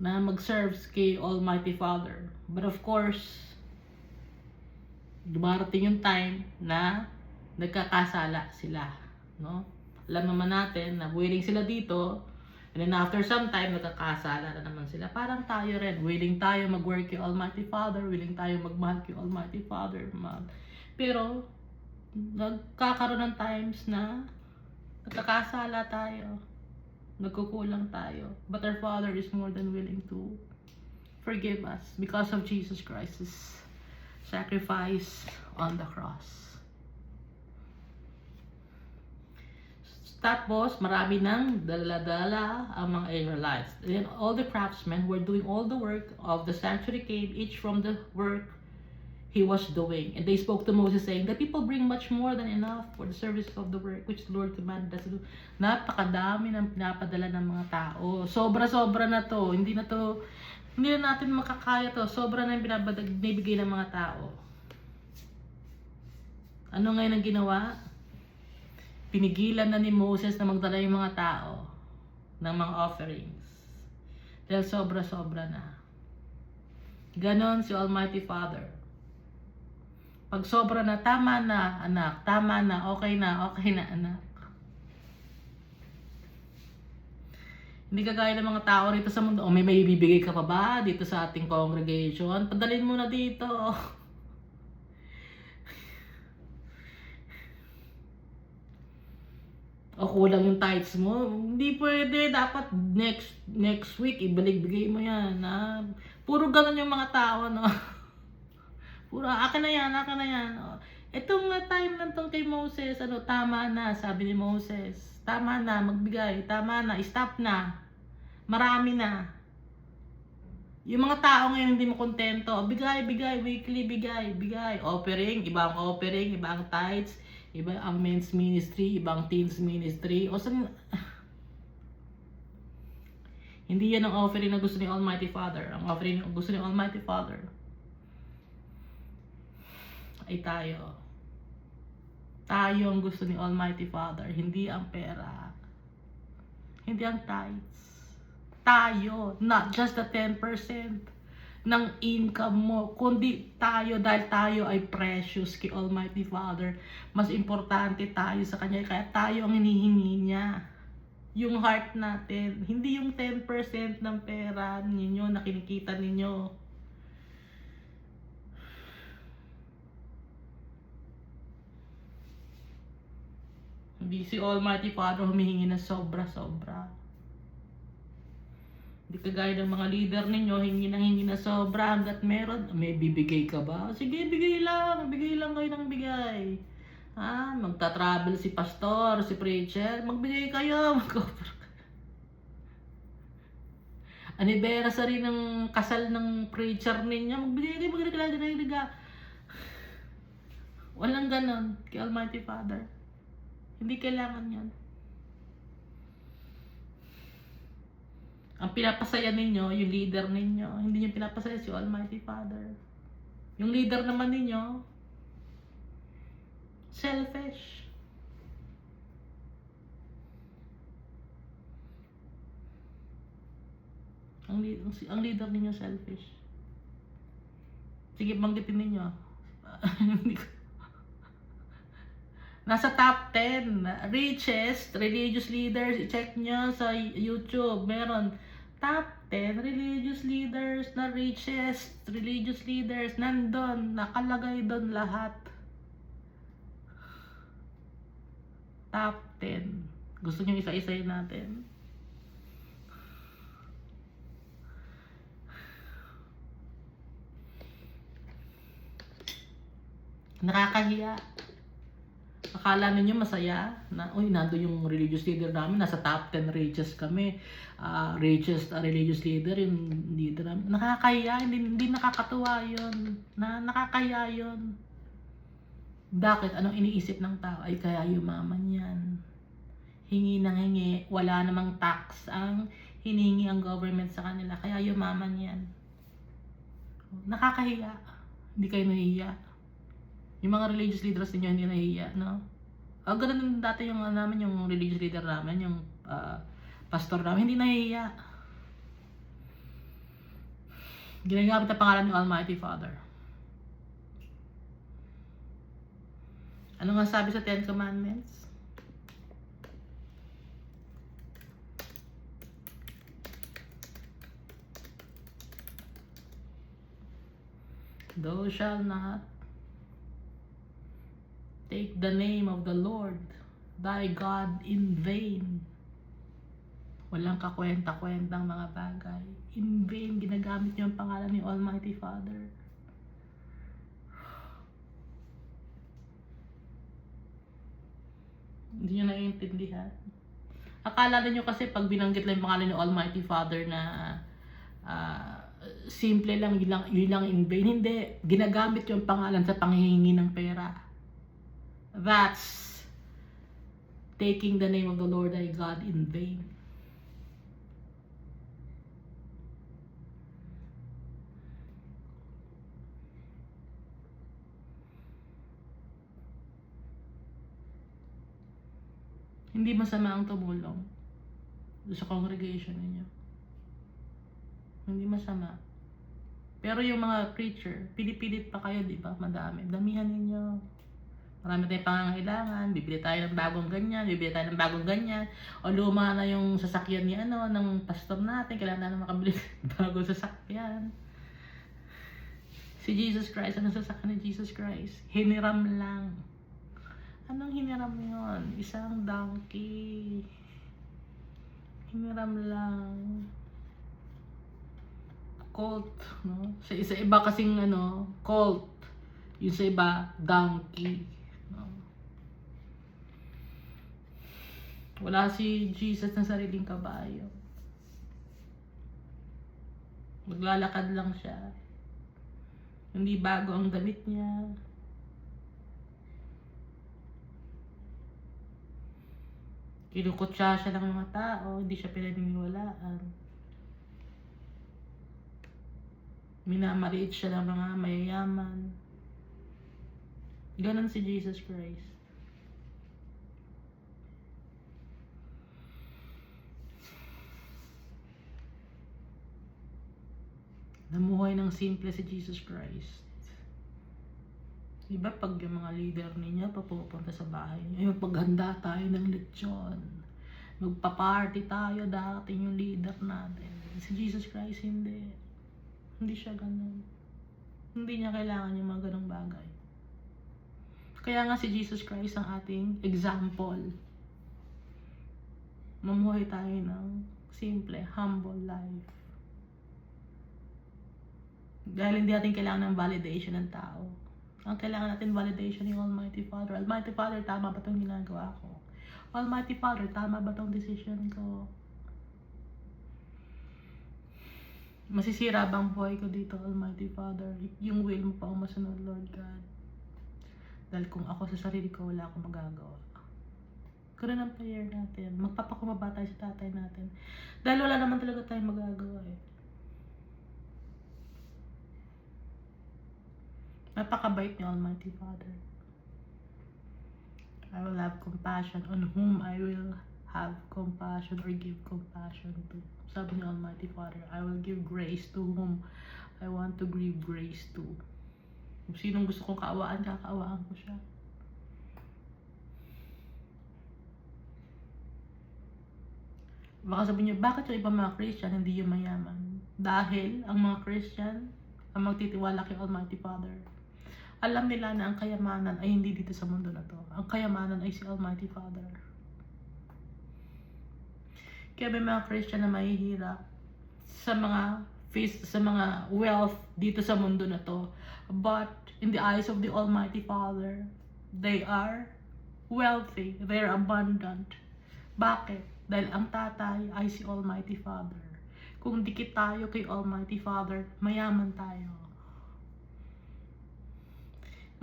S1: na mag-serve kay Almighty Father. But of course, dumarating yung time na nagkakasala sila, no? Alam naman natin na willing sila dito, and then after some time, nagkakasala na naman sila. Parang tayo rin, willing tayo mag-work kay Almighty Father, willing tayo magmahal kay Almighty Father. Pero, nagkakaroon ng times na nagkakasala tayo, nagkukulang tayo. But our Father is more than willing to forgive us because of Jesus Christ's sacrifice on the cross. Tapos, marami nang dala-dala ang mga Israelites. And all the craftsmen were doing all the work of the sanctuary came, each from the work he was doing. And they spoke to Moses saying, the people bring much more than enough for the service of the work which the Lord commanded us to do. Napakadami ng pinapadala ng mga tao. Sobra-sobra na to. Hindi na natin makakaya to. Sobra na yung binibigay ng mga tao. Ano ngayon ang ginawa? Pinigilan na ni Moses na magdala yung mga tao ng mga offerings. Dahil sobra-sobra na. Ganon si Almighty Father. Pag sobra na, tama na anak, tama na, okay na anak. Hindi kagaya ng mga tao rito sa mundo, may bibigay ka pa ba dito sa ating congregation? Padalin mo na dito. O kulang yung tithes mo, hindi pwede, dapat next week ibalik-bigay mo yan. Puro ganun yung mga tao, no? Puro akin na yan. Itong time lang tong kay Moses, tama na, sabi ni Moses. Tama na, magbigay, tama na, stop na. Marami na. Yung mga tao ngayon hindi mo kontento, bigay, weekly, bigay. Offering, ibang offering, ibang tithes, iba ang men's ministry, ibang teens ministry. O saan? Hindi yan ang offering na gusto ni Almighty Father. Ang offering na gusto ni Almighty Father ay tayo. Tayo ang gusto ni Almighty Father, hindi ang pera. Hindi ang tithes. Tayo, not just the 10% ng income mo, kundi tayo, dahil tayo ay precious kay Almighty Father. Mas importante tayo sa Kanya, kaya tayo ang hinihingi niya. Yung heart natin, hindi yung 10% ng pera ninyo na kinikita ninyo. Hindi si Almighty Father humihingi na sobra-sobra. Hindi kagaya ng mga leader ninyo, hingi na sobra hanggat meron. May bibigay ka ba? Sige, bigay lang kayo ng bigay. Magta-travel si pastor, si preacher, magbigay kayo, anniversary ng kasal ng preacher ninyo, magbigay kayo, walang ganon kay Almighty Father. Hindi kailangan yan. Ang pinapasaya ninyo, yung leader ninyo, hindi nyo pinapasaya si Almighty Father. Yung leader naman ninyo, selfish. Ang leader ninyo selfish. Sige, banggitin ninyo. Nasa top 10 richest religious leaders. I-check nyo sa YouTube. Meron top 10 religious leaders na richest religious leaders. Nandun. Nakalagay doon lahat. Top 10. Gusto nyo isa-isayin natin? Nakakahiya. Akala ninyo masaya na, uy, nando yung religious leader namin, nasa top 10 richest kami. Richest religious leader, yung leader namin. Nakakahiya, hindi nakakatuwa yun. Nakakahiya yun. Bakit? Anong iniisip ng tao? Ay, kaya yumaman yan. Hingi ng hingi. Wala namang tax ang hinihingi ang government sa kanila. Kaya yumaman yan. Nakakahiya. Hindi kayo nahihiya. Yung mga religious leaders ninyo hindi nahihiya, no? Ganun din dati yung namin, yung religious leader namin, yung pastor namin, hindi nahihiya. Ginagamit ang pangalan ng Almighty Father. Ano nga sabi sa 10 Commandments? Thou shalt not take the name of the Lord thy God in vain. Walang kakwenta-kwentang mga bagay. In vain, ginagamit niyo ang pangalan ni Almighty Father. Hindi niyo naiintindihan. Akala niyo kasi pag binanggit lang yung pangalan ni Almighty Father na simple lang, yun lang in vain. Hindi. Ginagamit yung pangalan sa panghihingi ng pera. That's taking the name of the Lord thy God in vain. Hindi masama ang tumulong sa congregation ninyo. Hindi masama. Pero yung mga preacher, pilit-pilit pa kayo, di ba? Madami. Damihan ninyo. Marami tayong pangangailangan, bibili tayo ng bagong ganyan, bibili tayo ng bagong ganyan, o luma na yung sasakyan ni ng pastor natin, kailangan na makabili ng bagong sasakyan. Si Jesus Christ, anong sasakyan ni Jesus Christ? Hiniram lang. Anong hiniram yun? Isang donkey. Hiniram lang. Colt, no? Sa iba kasing colt. Yung sa iba, donkey. Wala si Jesus na sariling kabayo. Maglalakad lang siya. Hindi bago ang damit niya. Kinukutsa siya ng mga tao. Hindi siya pinaniniwalaan. Minamaliit siya ng mga mayayaman. Ganon si Jesus Christ. Namuhay ng simple si Jesus Christ. Diba pag yung mga leader ninyo papupunta sa bahay niyo, paghanda tayo ng lechon, magpa-party tayo, dating yung leader natin. Si Jesus Christ hindi. Hindi siya ganun. Hindi niya kailangan yung mga ganung bagay. Kaya nga si Jesus Christ ang ating example. Mamuhay tayo ng simple, humble life. Dahil hindi natin kailangan ng validation ng tao. Ang kailangan natin validation ng Almighty Father. Almighty Father, tama ba itong ginagawa ko? Almighty Father, tama ba itong decision ko? Masisira bang buhay ko dito, Almighty Father? Yung will mo pa ang masunod, Lord God. Dahil kung ako sa sarili ko, wala akong magagawa. Ganun ang prayer natin. Magpapakumaba tayo sa tatay natin. Dahil wala naman talaga tayong magagawa eh. Napakabait ni Almighty Father. I will have compassion on whom I will have compassion or give compassion to. Sabi ni Almighty Father, I will give grace to whom I want to give grace to. Kung sinong gusto kong kaawaan, kakaawaan ko siya. Baka sabihin nyo, bakit yung ibang mga Christian hindi yung mayaman? Dahil ang mga Christian ang magtitiwala kay Almighty Father. Alam nila na ang kayamanan ay hindi dito sa mundo na to. Ang kayamanan ay si Almighty Father. Kaya may mga Christian na mahihirap sa mga wealth dito sa mundo na to. But in the eyes of the Almighty Father, they are wealthy, they are abundant. Bakit? Dahil ang tatay ay si Almighty Father. Kung dikit tayo kay Almighty Father, mayaman tayo.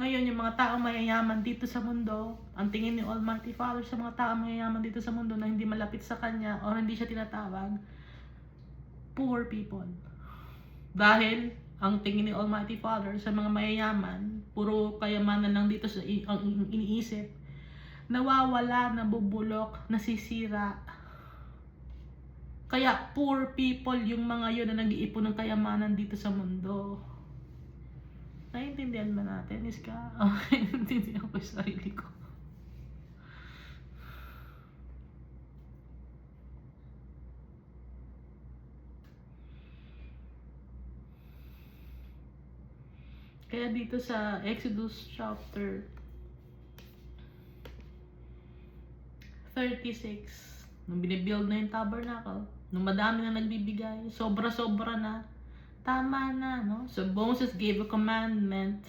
S1: Ngayon, yung mga taong mayayaman dito sa mundo, ang tingin ni Almighty Father sa mga taong mayayaman dito sa mundo na hindi malapit sa Kanya o hindi siya tinatawag, poor people. Dahil ang tingin ni Almighty Father sa mga mayayaman, puro kayamanan lang dito sa ang iniisip, nawawala, nabubulok, nasisira. Kaya poor people yung mga yun na nag-iipon ng kayamanan dito sa mundo. Naiintindihan ba natin, Iska? Naiintindihan ko yung sarili ko. Kaya dito sa Exodus chapter 36, nung binibuild na yung tabernacle, nung madami na nagbibigay, sobra-sobra na, tama na, no? So Moses gave a commandment,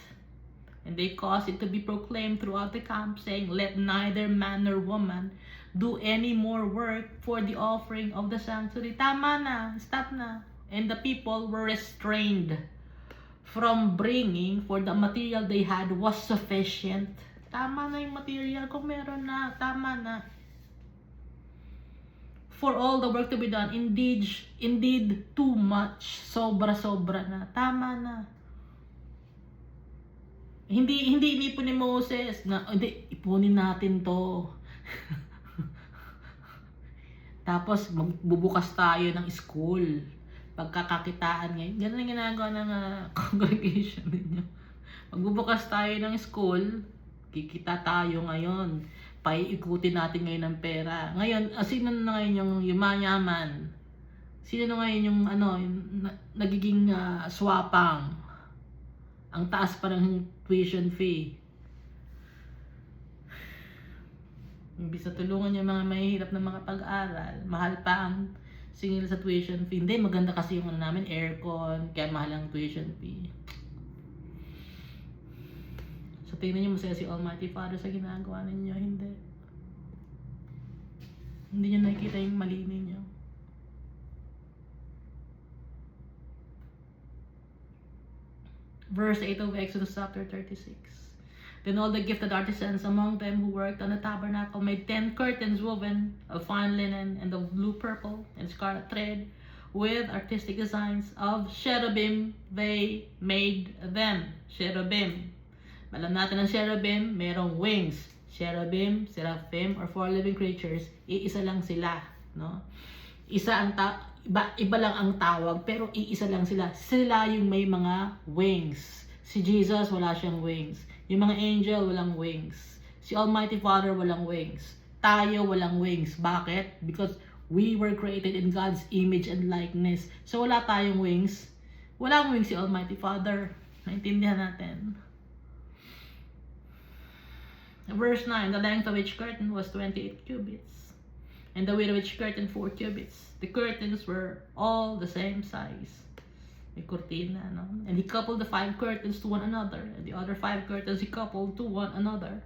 S1: and they caused it to be proclaimed throughout the camp, saying, "Let neither man nor woman do any more work for the offering of the sanctuary." Tama na, stop na. And the people were restrained from bringing, for the material they had was sufficient. Tama na yung material, kung meron na, tama na. For all the work to be done, indeed too much, sobra-sobra na, tama na. Hindi inipon ni Moses na, hindi, ipunin natin to. Tapos magbubukas tayo ng school, pagkakakitaan ngayon. Ganun ang ginagawa ng congregation ninyo. Magbubukas tayo ng school, kikita tayo ngayon. Paiikutin natin ngayon ng pera. Ngayon, sino na ngayon yung mayaman? Sino na ngayon yung nagiging swapang? Ang taas pa ng tuition fee. Imbis na tulungan yung mga mahihirap na mga pag-aaral, mahal pa ang singil sa tuition fee. Hindi, maganda kasi yung namin, aircon, kaya mahal ang tuition fee. So, tingnan nyo masaya si Almighty Father sa ginagawa ninyo. Hindi. Hindi nyo nakikita yung mali ninyo. Verse 8 of Exodus chapter 36. Then all the gifted artisans among them who worked on the tabernacle made 10 curtains woven of fine linen and of blue, purple, and scarlet thread, with artistic designs of cherubim. They made them. Cherubim. Alam natin ang cherubim, merong wings. Cherubim, seraphim, or four living creatures, iisa lang sila, no? Iba lang ang tawag, pero iisa lang sila. Sila yung may mga wings. Si Jesus, wala siyang wings. Yung mga angel, walang wings. Si Almighty Father, walang wings. Tayo, walang wings. Bakit? Because we were created in God's image and likeness. So, wala tayong wings. Walang wings si Almighty Father. Naintindihan natin. Verse 9, the length of each curtain was 28 cubits, and the width of each curtain 4 cubits. The curtains were all the same size. May cortina, no? And he coupled the 5 curtains to one another, and the other 5 curtains he coupled to one another.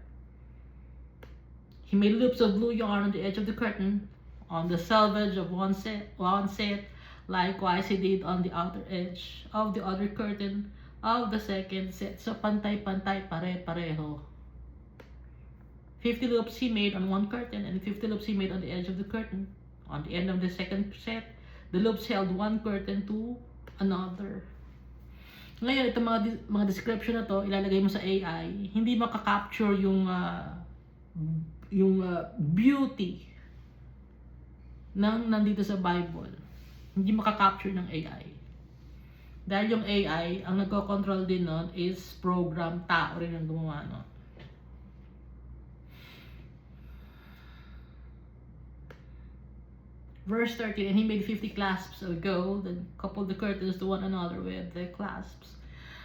S1: He made loops of blue yarn on the edge of the curtain, on the selvage of one set. Likewise he did on the outer edge of the other curtain of the second set. So pantay-pantay, pare-pareho. 50 loops he made on one curtain, and 50 loops he made on the edge of the curtain. On the end of the second set, the loops held one curtain to another. Ngayon, itong mga description na to, ilalagay mo sa AI, hindi makaka-capture yung beauty ng nandito sa Bible. Hindi makaka-capture ng AI. Dahil yung AI, ang nagko-control din nun is program, tao rin ang gumawa nun. Verse 13, and he made 50 clasps of gold and coupled the curtains to one another with the clasps,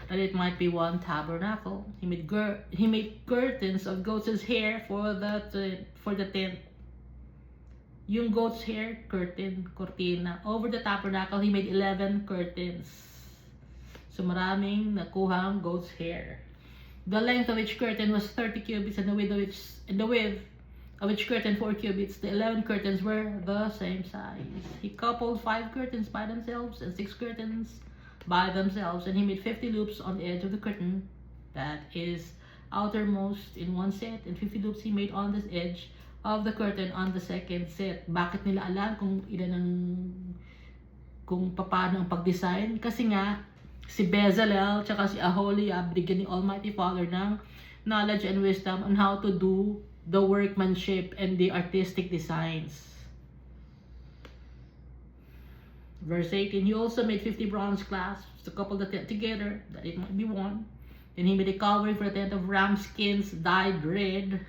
S1: that it might be one tabernacle. He made curtains of goat's hair for the tent. Yung goat's hair, cortina. Over the tabernacle, he made 11 curtains. So maraming nakuhang goat's hair. The length of each curtain was 30 cubits, and the width of each curtain 4 cubits. The 11 curtains were the same size. He coupled 5 curtains by themselves and 6 curtains by themselves, and he made 50 loops on the edge of the curtain that is outermost in one set, and 50 loops he made on the edge of the curtain on the second set. Bakit nila alam kung paano ang pag-design? Kasi nga si Bezalel tsaka si Aholiab bigyan ni Almighty Father ng knowledge and wisdom on how to do the workmanship and the artistic designs. Verse 18, he also made 50 bronze clasps to couple the tent together, that it might be one. Then he made a covering for the tent of ram skins dyed red.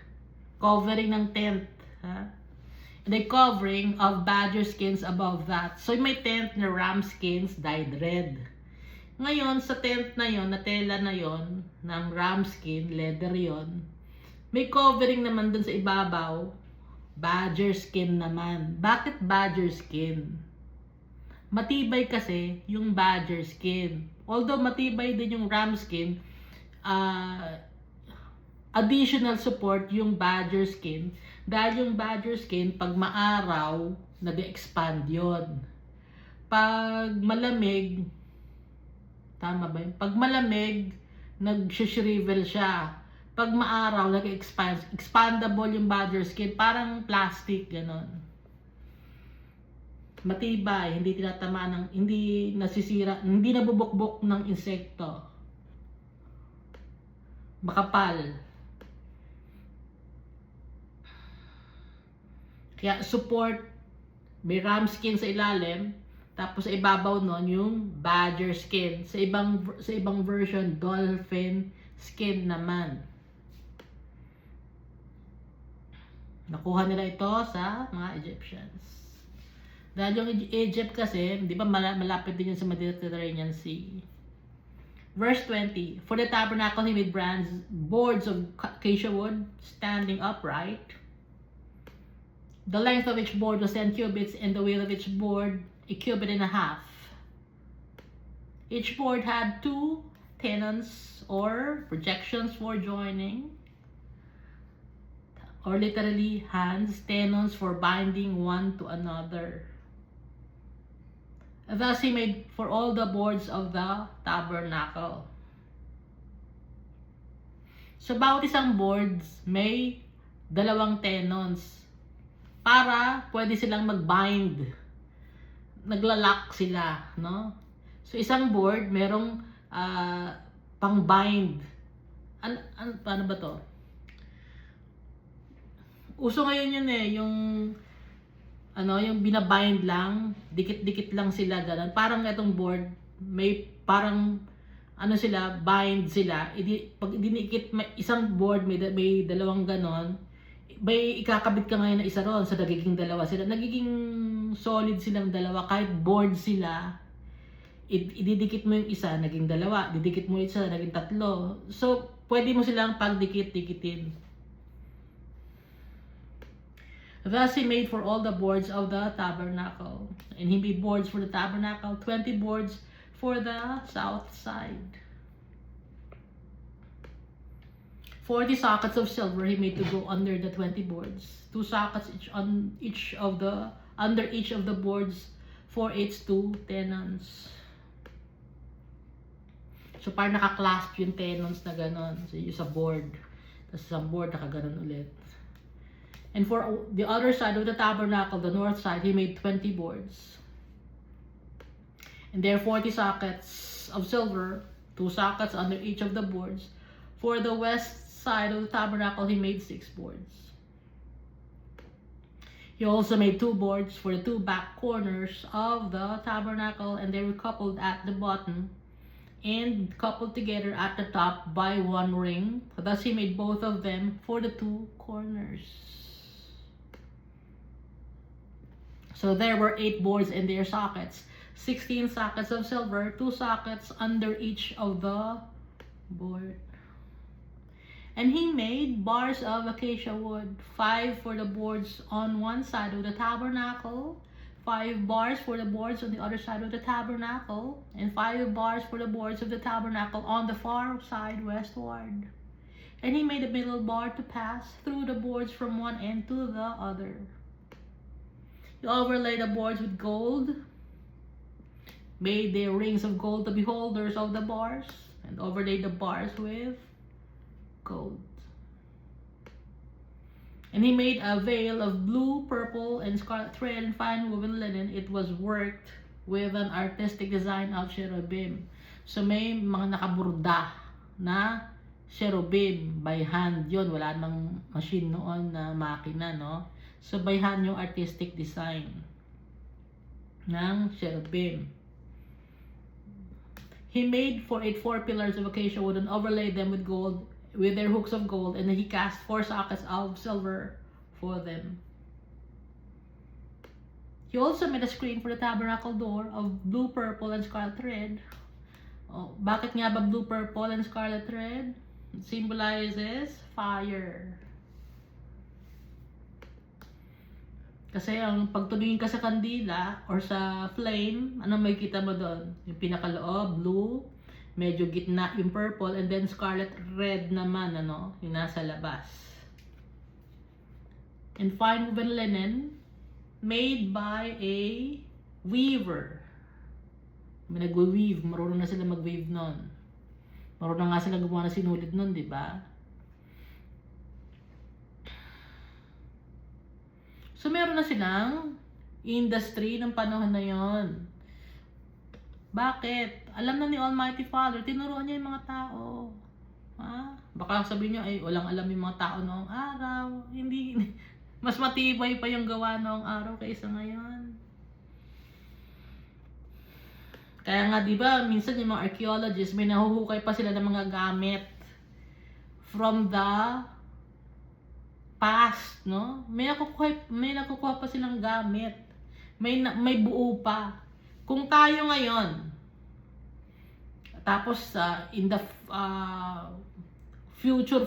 S1: Covering ng tent. And a covering of badger skins above that. So may tent na ram skins dyed red. Ngayon, sa tent na yon, na tela na yon, ng ram skin, leather yon, may covering naman dun sa ibabaw, badger skin naman. Bakit badger skin? Matibay kasi yung badger skin. Although matibay din yung ram skin, additional support yung badger skin. Dahil yung badger skin, pag maaraw, nag-expand yon. Pag malamig, tama ba yun? Pag malamig, nag-shrivel siya. Pag maaraw, nag-expand. Expandable yung badger skin. Parang plastic, gano'n. Matibay, hindi tinatamaan hindi nasisira, hindi nabubukbok ng insekto. Makapal. Kaya support, may ram skin sa ilalim, tapos sa ibabaw nun yung badger skin. Sa ibang version, dolphin skin naman. Nakuha nila ito sa mga Egyptians. Dahil yung Egypt kasi, di ba malapit din yun sa Mediterranean Sea. Verse 20, for the tabernacle he made boards of acacia wood standing upright. The length of each board was 10 cubits, and the width of each board a cubit and a half. Each board had 2 tenons or projections for joining, or literally hands, tenons for binding one to another. Thus he made for all the boards of the tabernacle. So bawat isang boards may 2 tenons para pwede silang mag-bind. Naglalak sila, no? So isang board merong pang-bind. Paano ba to? Uso ngayon yun yung binabind lang, dikit-dikit lang sila ganun. Parang itong board, may parang bind sila. Pag dinikit, isang board may 2 ganon, may ikakabit ka ngayon na isa ron, so nagiging 2 sila. Nagiging solid silang 2, kahit board sila. Ididikit mo yung isa, naging 2. Didikit mo yung isa, naging 3. So, pwede mo silang pagdikit-dikitin. Thus he made for all the boards of the tabernacle. And he made boards for the tabernacle, 20 boards for the south side. 40 sockets of silver he made to go under the 20 boards. 2 sockets under each of the boards, for its 2 tenons. So parang nakaklasp yung tenons na ganon. So yung sa board. Tapos sa board nakaganon ulit. And for the other side of the tabernacle, the north side, he made 20 boards. And there are 40 sockets of silver, 2 sockets under each of the boards. For the west side of the tabernacle, he made 6 boards. He also made 2 boards for the 2 back corners of the tabernacle, and they were coupled at the bottom and coupled together at the top by 1 ring. Thus he made both of them for the 2 corners. So there were 8 boards and their sockets. 16 sockets of silver, 2 sockets under each of the board. And he made bars of acacia wood, 5 for the boards on one side of the tabernacle, 5 bars for the boards on the other side of the tabernacle, and 5 bars for the boards of the tabernacle on the far side westward. And he made a middle bar to pass through the boards from one end to the other. He overlaid the boards with gold, made the rings of gold the beholders of the bars, and overlaid the bars with gold. And he made a veil of blue, purple, and scarlet thread and fine woven linen. It was worked with an artistic design of cherubim. So may mga nakaburda na cherubim by hand yon. Wala namang machine noon na makina, no? So by hand yung artistic design ng cherubim. He made for it 4 pillars of acacia wood and overlaid them with gold, with their hooks of gold, and he cast 4 sockets of silver for them. He also made a screen for the tabernacle door of blue, purple, and scarlet thread. Oh, bakit nga ba blue, purple, and scarlet thread? It symbolizes fire. Kasi ang pagtulingin ka sa kandila or sa flame, ano may kita mo doon? Yung pinakaloob, blue, medyo gitna yung purple, and then scarlet red naman, ano, yung nasa labas. And fine woven linen made by a weaver. May nag-weave, marunong na sila mag-weave nun. Marunong nga sila gumawa na sinulid nun, di ba? So meron na silang industry ng panahon na yon. Bakit? Alam na ni Almighty Father, tinuruan niya yung mga tao. Ha? Baka sabihin niyo, ay walang alam yung mga tao noong araw. Hindi, mas matibay pa yung gawa noong araw kaysa ngayon. Kaya nga, di ba, minsan yung mga archaeologists, may nahuhukay pa sila ng mga gamit from the past, no? May nakukuha pa silang gamit. May buo pa. Kung tayo ngayon, tapos in the future,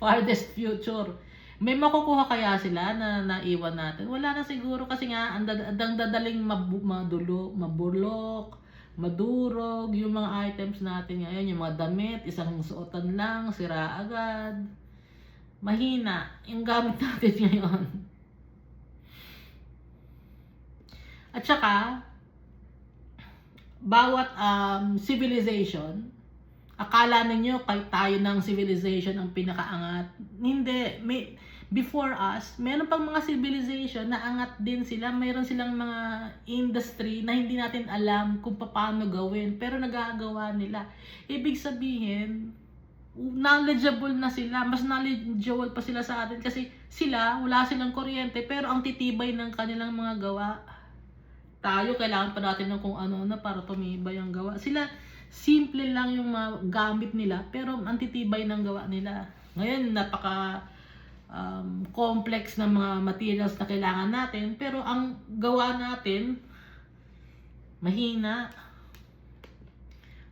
S1: farthest future, may makukuha kaya sila na naiwan natin? Wala na siguro kasi nga ang dadaling mabulok, madurog yung mga items natin ngayon, yung mga damit, isang suotan lang, sira agad. Mahina yung gamit natin ngayon. At saka, bawat civilization, akala ninyo kahit tayo ng civilization ang pinakaangat. Hindi. Before us, meron pang mga civilization na angat din sila. Meron silang mga industry na hindi natin alam kung paano gawin. Pero nagagawa nila. Ibig sabihin, knowledgeable na sila. Mas knowledgeable pa sila sa atin kasi sila, wala silang kuryente pero ang titibay ng kanilang mga gawa. Tayo, kailangan pa natin ng kung ano na para tumibay ang gawa. Sila, simple lang yung mga gamit nila pero ang titibay ng gawa nila. Ngayon, napaka complex na mga materials na kailangan natin pero ang gawa natin mahina.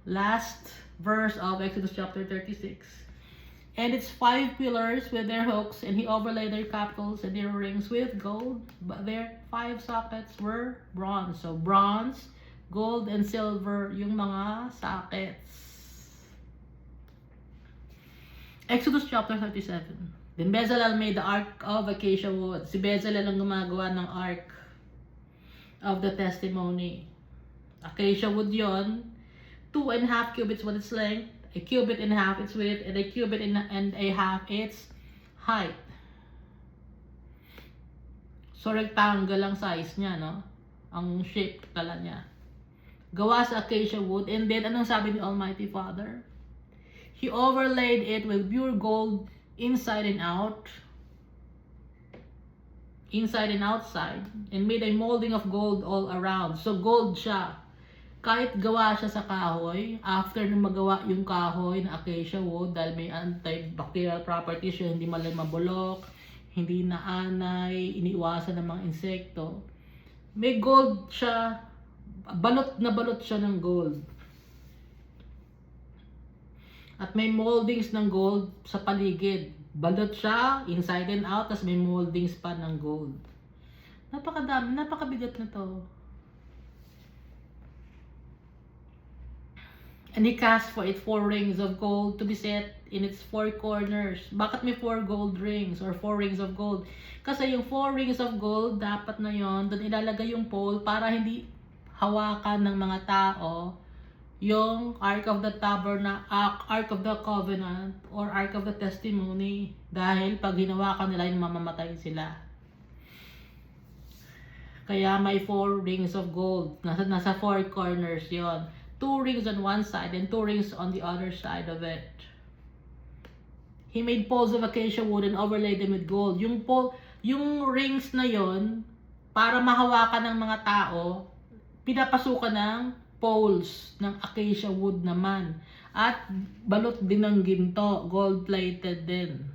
S1: Last verse of Exodus chapter 36. And its 5 pillars with their hooks, and he overlaid their capitals and their rings with gold, but their 5 sockets were bronze. So bronze, gold, and silver yung mga sockets. Exodus chapter 37. Then Bezalel made the ark of acacia wood. Si Bezalel ang gumagawa ng ark of the testimony. Acacia wood yon. 2.5 cubits was its length, a cubit and a half its width, and a cubit and a half its height. So rectangle ang size niya, no? Ang shape pala niya. Gawa sa acacia wood, and then anong sabi ni Almighty Father? He overlaid it with pure gold inside and out, inside and outside, and made a molding of gold all around. So gold siya. Kahit gawa siya sa kahoy, after nung magawa yung kahoy na acacia wood, dahil may antibacterial properties siya, hindi mabulok, hindi naanay, iniiwasan ng mga insekto. May gold siya, balot na balot siya ng gold. At may moldings ng gold sa paligid. Balot siya, inside and out, tapos may moldings pa ng gold. Napakadami, napakabigat na to. And he cast for it 4 rings of gold to be set in its 4 corners. Bakit may 4 gold rings or 4 rings of gold? Kasi yung 4 rings of gold, dapat na yon, doon ilalagay yung pole para hindi hawakan ng mga tao yung Ark of the Ark of the Covenant or Ark of the Testimony. Dahil pag hinawakan nila, yung mamamatay sila. Kaya may 4 rings of gold. Nasa 4 corners yon. 2 rings on one side and 2 rings on the other side of it. He made poles of acacia wood and overlaid them with gold. Yung rings na yon, para mahawakan ng mga tao, pinapasukan ng poles ng acacia wood naman. At balot din ng ginto, gold-plated din.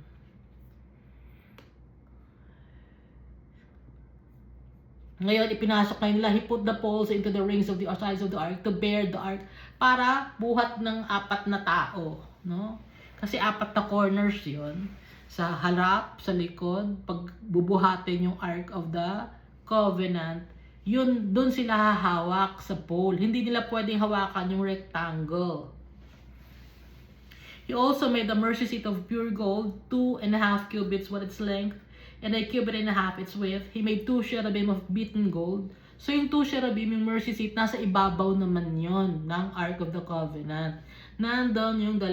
S1: Ngayon, ipinasok na nila, he put the poles into the rings of the sides of the ark to bear the ark para buhat ng 4 na tao. No? Kasi 4 na corners yon, sa harap, sa likod, pag bubuhatin yung Ark of the Covenant, yun, dun sila hahawak sa pole. Hindi nila pwedeng hawakan yung rectangle. He also made the mercy seat of pure gold, 2.5 cubits was its length, and 1.5 cubits its width. He made 2 cherubim of beaten gold. So yung 2 cherubim, yung mercy seat, nasa ibabaw naman yon ng Ark of the Covenant. Nandun yung 2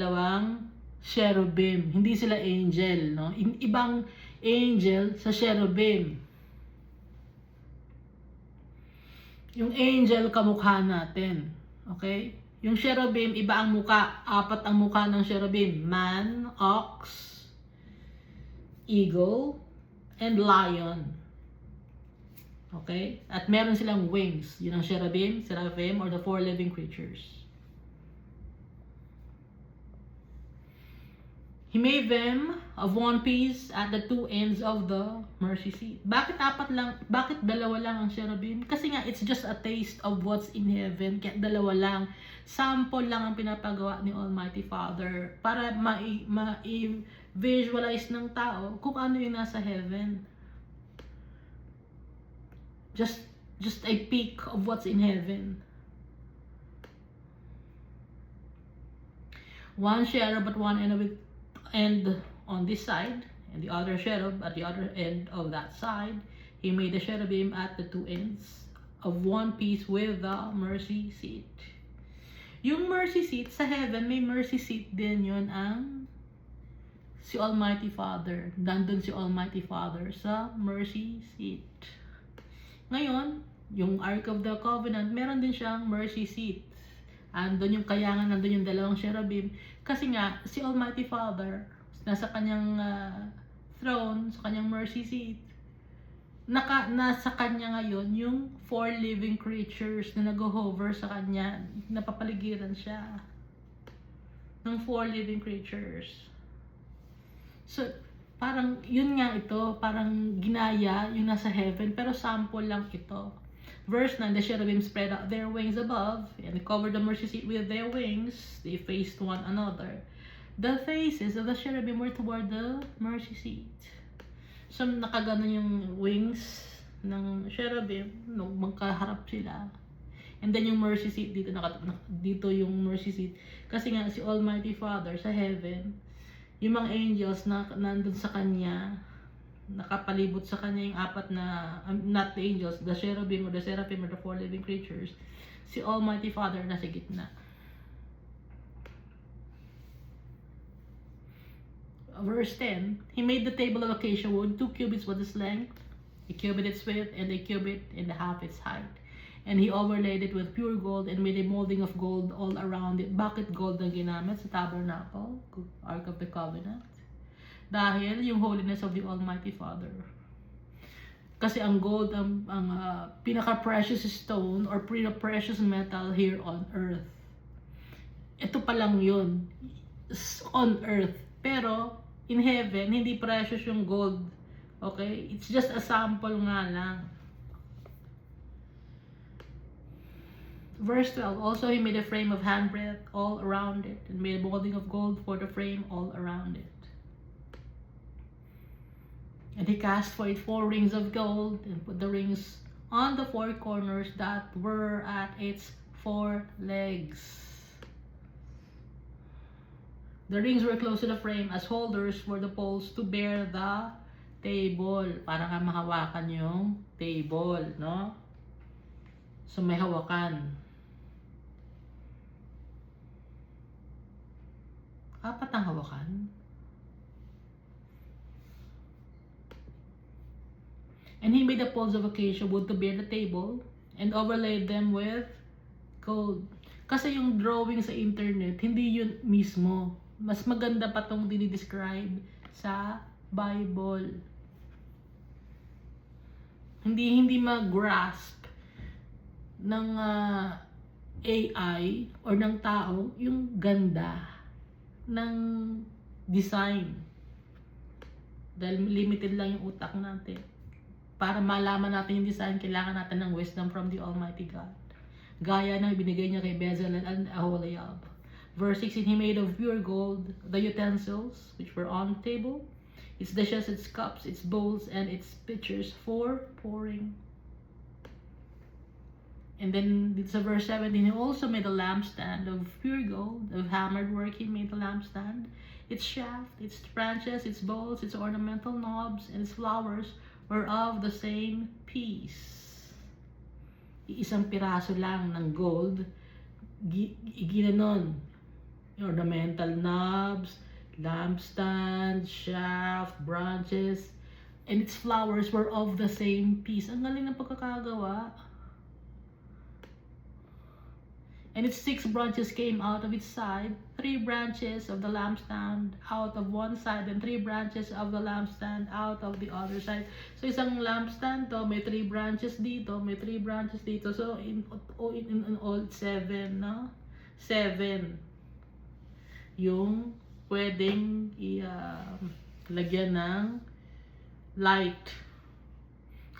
S1: cherubim. Hindi sila angel, no? Ibang angel sa cherubim. Yung angel, kamukha natin. Okay? Yung cherubim, iba ang muka. 4 ang muka ng cherubim. Man, ox, eagle, and lion. Okay? At meron silang wings. Yun ang cherubim, seraphim, or the 4 living creatures. He made them of one piece at the 2 ends of the mercy seat. Bakit 4 lang? Bakit 2 lang ang cherubim? Kasi nga, it's just a taste of what's in heaven. Kaya 2 lang. Sample lang ang pinapagawa ni Almighty Father para ma-visualize ng tao kung ano yung nasa heaven. Just a peek of what's in heaven. 1 cherub at one end on this side, and the other cherub at the other end of that side. He made the cherubim at the 2 ends of one piece with the mercy seat. Yung mercy seat sa heaven, may mercy seat din yun ang si Almighty Father. Nandun si Almighty Father sa mercy seat. Ngayon, yung Ark of the Covenant, meron din siyang mercy seat. Andun yung kayangan, nandun yung 2 cherubim. Kasi nga, si Almighty Father, nasa kanyang throne, sa kanyang mercy seat, nasa kanya ngayon yung 4 living creatures na nag-hover sa kanya, napapaligiran siya ng 4 living creatures. So, parang, yun nga ito, parang ginaya yung nasa heaven, pero sample lang ito. Verse 9, the cherubim spread out their wings above and covered the mercy seat with their wings. They faced one another. The faces of the cherubim were toward the mercy seat. So, nakaganon yung wings ng cherubim nung magkaharap sila. And then yung mercy seat dito, dito yung mercy seat. Kasi nga si Almighty Father sa heaven, yung mga angels na nandun sa kanya, nakapalibot sa kanya yung 4 na, not the angels, the cherubim or the seraphim or the 4 living creatures, si Almighty Father nasa gitna. Verse 10, he made the table of acacia wood, 2 cubits was its length, 1 cubit its width, and 1.5 cubits its height. And he overlaid it with pure gold and made a molding of gold all around it. Bakit gold ang ginamit sa tabernacle, Ark of the Covenant? Dahil yung holiness of the Almighty Father. Kasi ang gold ang pinaka-precious stone or precious metal here on earth. Ito pa lang yun. On earth. Pero in heaven, hindi precious yung gold Okay? It's just a sample nga lang. Verse 12, also he made a frame of handbreadth all around it, and made a molding of gold for the frame all around it. And he cast for it 4 rings of gold, and put the rings on the 4 corners that were at its 4 legs. The rings were close to the frame as holders for the poles to bear the table. Para nga mahawakan yung table, no? So may hawakan. 4 ang hawakan. And he made the poles of acacia wood to bear the table, and overlaid them with gold. Kasi yung drawing sa internet, hindi yun mismo. Mas maganda pa tong dinidescribe sa Bible. Hindi mag-grasp ng AI or ng tao yung ganda ng design. Dahil limited lang yung utak natin. Para malaman natin yung design, kailangan natin ng wisdom from the Almighty God. Gaya ng binigay niya kay Bezalel and Aholiab. Verse 16, he made of pure gold the utensils which were on the table, its dishes, its cups, its bowls, and its pitchers for pouring. And then it's verse 17, he also made a lampstand of pure gold, of hammered work he made the lampstand. Its shaft, its branches, its bowls, its ornamental knobs, and its flowers were of the same piece. Isang piraso lang ng gold, ginanon. Ornamental knobs, lampstand, shaft, branches, and its flowers were of the same piece. Ang galing ng pagkakagawa. And its 6 branches came out of its side, 3 branches of the lampstand out of one side, and 3 branches of the lampstand out of the other side. So isang lampstand to, may 3 branches dito, may 3 branches dito. So in all, 7, no? 7 yung pwedeng lagyan ng light.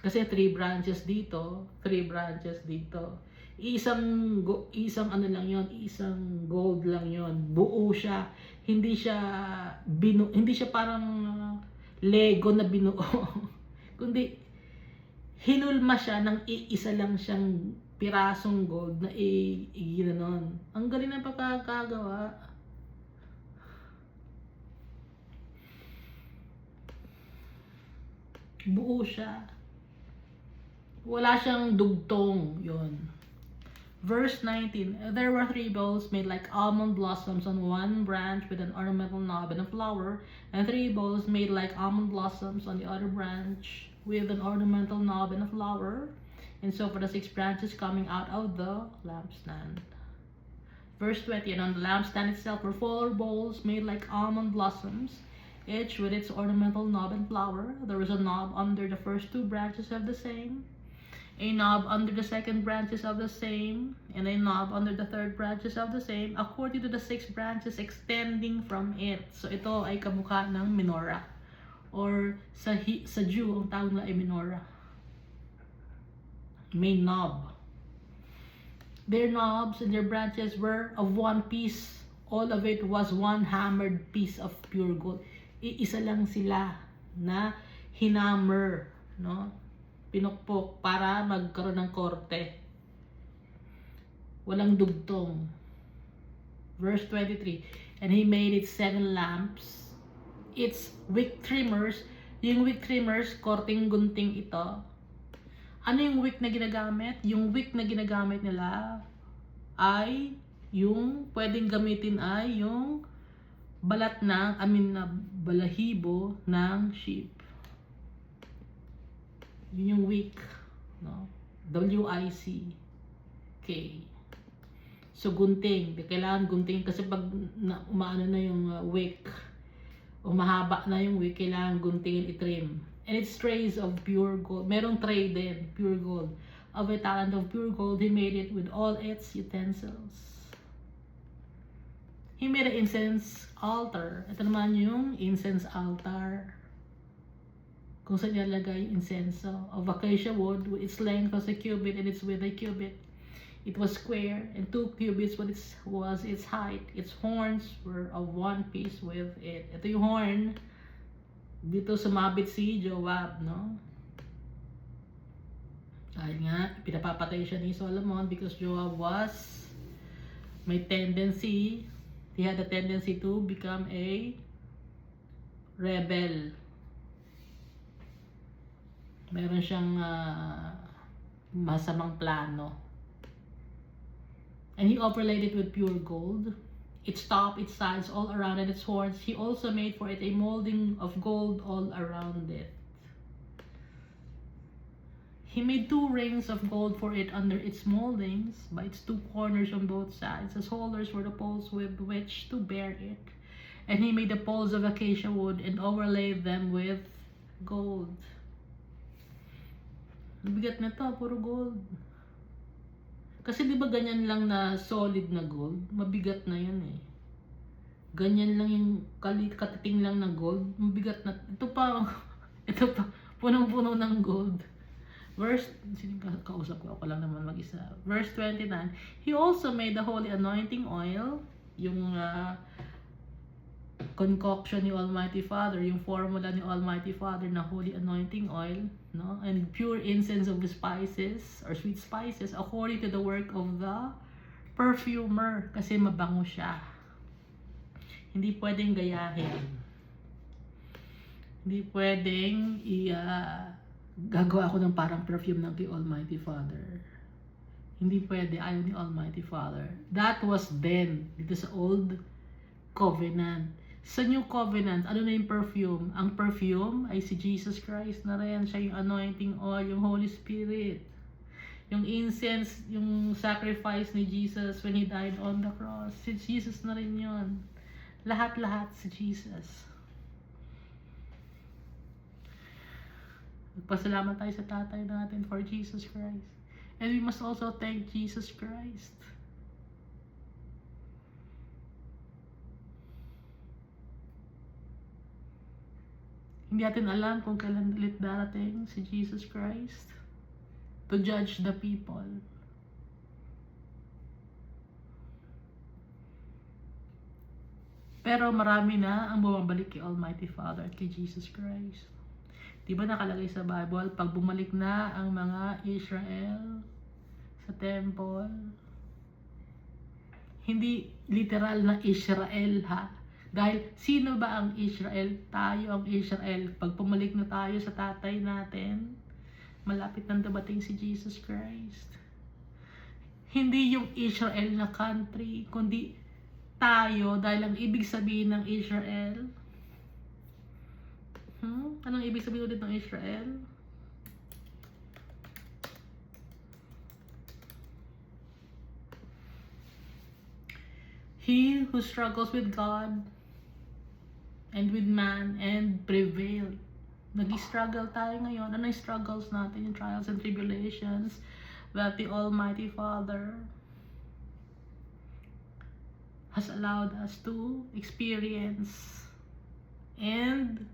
S1: Kasi 3 branches dito, 3 branches dito. Isang ano lang yon, isang gold lang yon. Buo siya. Hindi siya parang Lego na binuo. Kundi hinulma siya ng isa lang siyang pirasong gold na ginanon. Ang galing ng pagkakagawa. Buo siya. Wala siyang dugtong yon. Verse 19, there were 3 bowls made like almond blossoms on one branch with an ornamental knob and a flower, and 3 bowls made like almond blossoms on the other branch with an ornamental knob and a flower, and so for the 6 branches coming out of the lampstand. Verse 20, and on the lampstand itself were 4 bowls made like almond blossoms, each with its ornamental knob and flower. There was a knob under the first 2 branches of the same, a knob under the second branches of the same, and a knob under the third branches of the same, according to the 6 branches extending from it. So ito ay kamukha ng menorah, or sa Jew ang tawag nila ay menorah. May knob. Their knobs and their branches were of one piece. All of it was one hammered piece of pure gold. Iisa lang sila na hinammer, no? Pinukpok para magkaroon ng korte. Walang dugtong. Verse 23, and he made it 7 lamps. Its wick trimmers, yung wick trimmers, korting gunting ito. Ano yung wick na ginagamit? Yung wick na ginagamit nila ay yung pwedeng gamitin ay yung balat ng, na balahibo ng sheep. Yun yung wick, no? W-I-C-K. So gunting, kailangan gunting kasi pag umaano na yung wick, o mahaba na yung wick, kailangan guntingin, itrim. And it's trays of pure gold. Merong tray din, pure gold. Of a talent of pure gold, he made it with all its utensils. He made an incense altar. Ito naman yung incense altar. kung saan ilalagay yung insenso. Of acacia wood, its length was a cubit and its width a cubit. It was square, and 2 cubits was its height. Its horns were of 1 piece with it. Ito yung horn. Dito sumabit si Joab, no? Dahil nga, pinapapatay siya ni Solomon because Joab may tendency, he had a tendency to become a rebel. Meron siyang masamang plano. And he overlaid it with pure gold. Its top, its sides, all around it, its horns. He also made for it a molding of gold all around it. He made 2 rings of gold for it under its moldings, by its 2 corners on both sides, as holders for the poles with which to bear it. And he made the poles of acacia wood and overlaid them with gold. Bigat na to, puro gold. Kasi di ba ganyan lang na solid na gold? Mabigat na yan eh. Ganyan lang yung katiting lang na gold. Mabigat na. Ito pa, punong-puno ng gold. Kausap ko, ako lang naman mag-isa. Verse 29, he also made the holy anointing oil, yung concoction ni Almighty Father, yung formula ni Almighty Father na holy anointing oil, no? And pure incense of the spices or sweet spices according to the work of the perfumer, kasi mabango siya. Hindi pwedeng gayahin. Hindi pwedeng gagawa ako ng parang perfume ng kay Almighty Father. Hindi pwede, ayaw ni Almighty Father. That was then, dito sa Old Covenant. Sa New Covenant, ano na yung perfume? Ang perfume ay si Jesus Christ na rin. Siya yung anointing oil, yung Holy Spirit. Yung incense, yung sacrifice ni Jesus when He died on the cross. Si Jesus na rin yun. Lahat-lahat si Jesus. Magpasalamat tayo sa tatay natin for Jesus Christ. And we must also thank Jesus Christ. Hindi natin alam kung kailan ulit darating si Jesus Christ to judge the people. Pero marami na ang bumabalik kay Almighty Father at kay Jesus Christ. Diba nakalagay sa Bible, pag bumalik na ang mga Israel sa temple, hindi literal na Israel ha. Dahil sino ba ang Israel? Tayo ang Israel. Pag pumalik na tayo sa tatay natin, malapit nang dumating si Jesus Christ. Hindi yung Israel na country, kundi tayo, dahil ang ibig sabihin ng Israel, anong ibig sabihin ulit ng Israel? He who struggles with God and with man and prevail. Nag-struggle tayo ngayon. Ano yung struggles natin? Yung trials and tribulations that the Almighty Father has allowed us to experience. And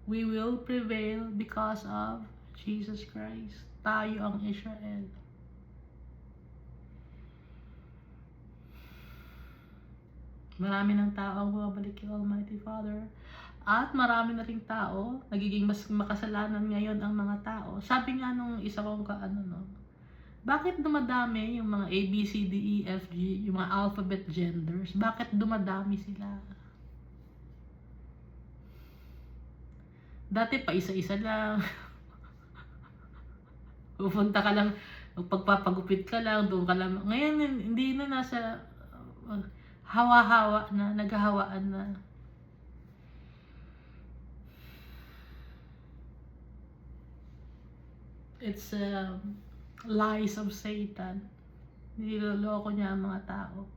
S1: we will prevail because of Jesus Christ. Tayo ang Israel. Marami ng tao ang bumabalik kay Almighty Father. At marami na ring tao, nagiging mas makasalanan ngayon ang mga tao. Sabi nga nung isa kong bakit dumadami yung mga A, B, C, D, E, F, G, yung mga alphabet genders? Bakit dumadami sila? Dati pa isa-isa lang. Pupunta ka lang, pagpapagupit ka lang, doon ka lang. Ngayon, hindi na nasa hawa-hawa na, naghahawaan na. It's lies of Satan. Niloloko niya ang mga tao.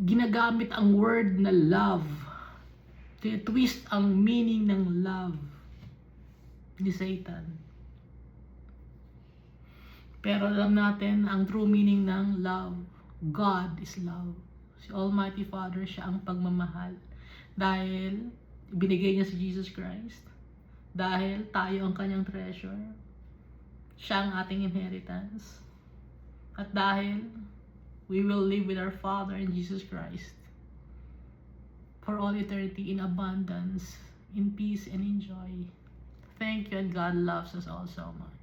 S1: Ginagamit ang word na love. Twist ang meaning ng love ni Satan. Pero alam natin ang true meaning ng love. God is love. Si Almighty Father, siya ang pagmamahal. Dahil Binigay niya si Jesus Christ. Dahil tayo ang kanyang treasure. Siya ang ating inheritance. At dahil we will live with our Father in Jesus Christ for all eternity in abundance, in peace and in joy. Thank you, and God loves us all so much.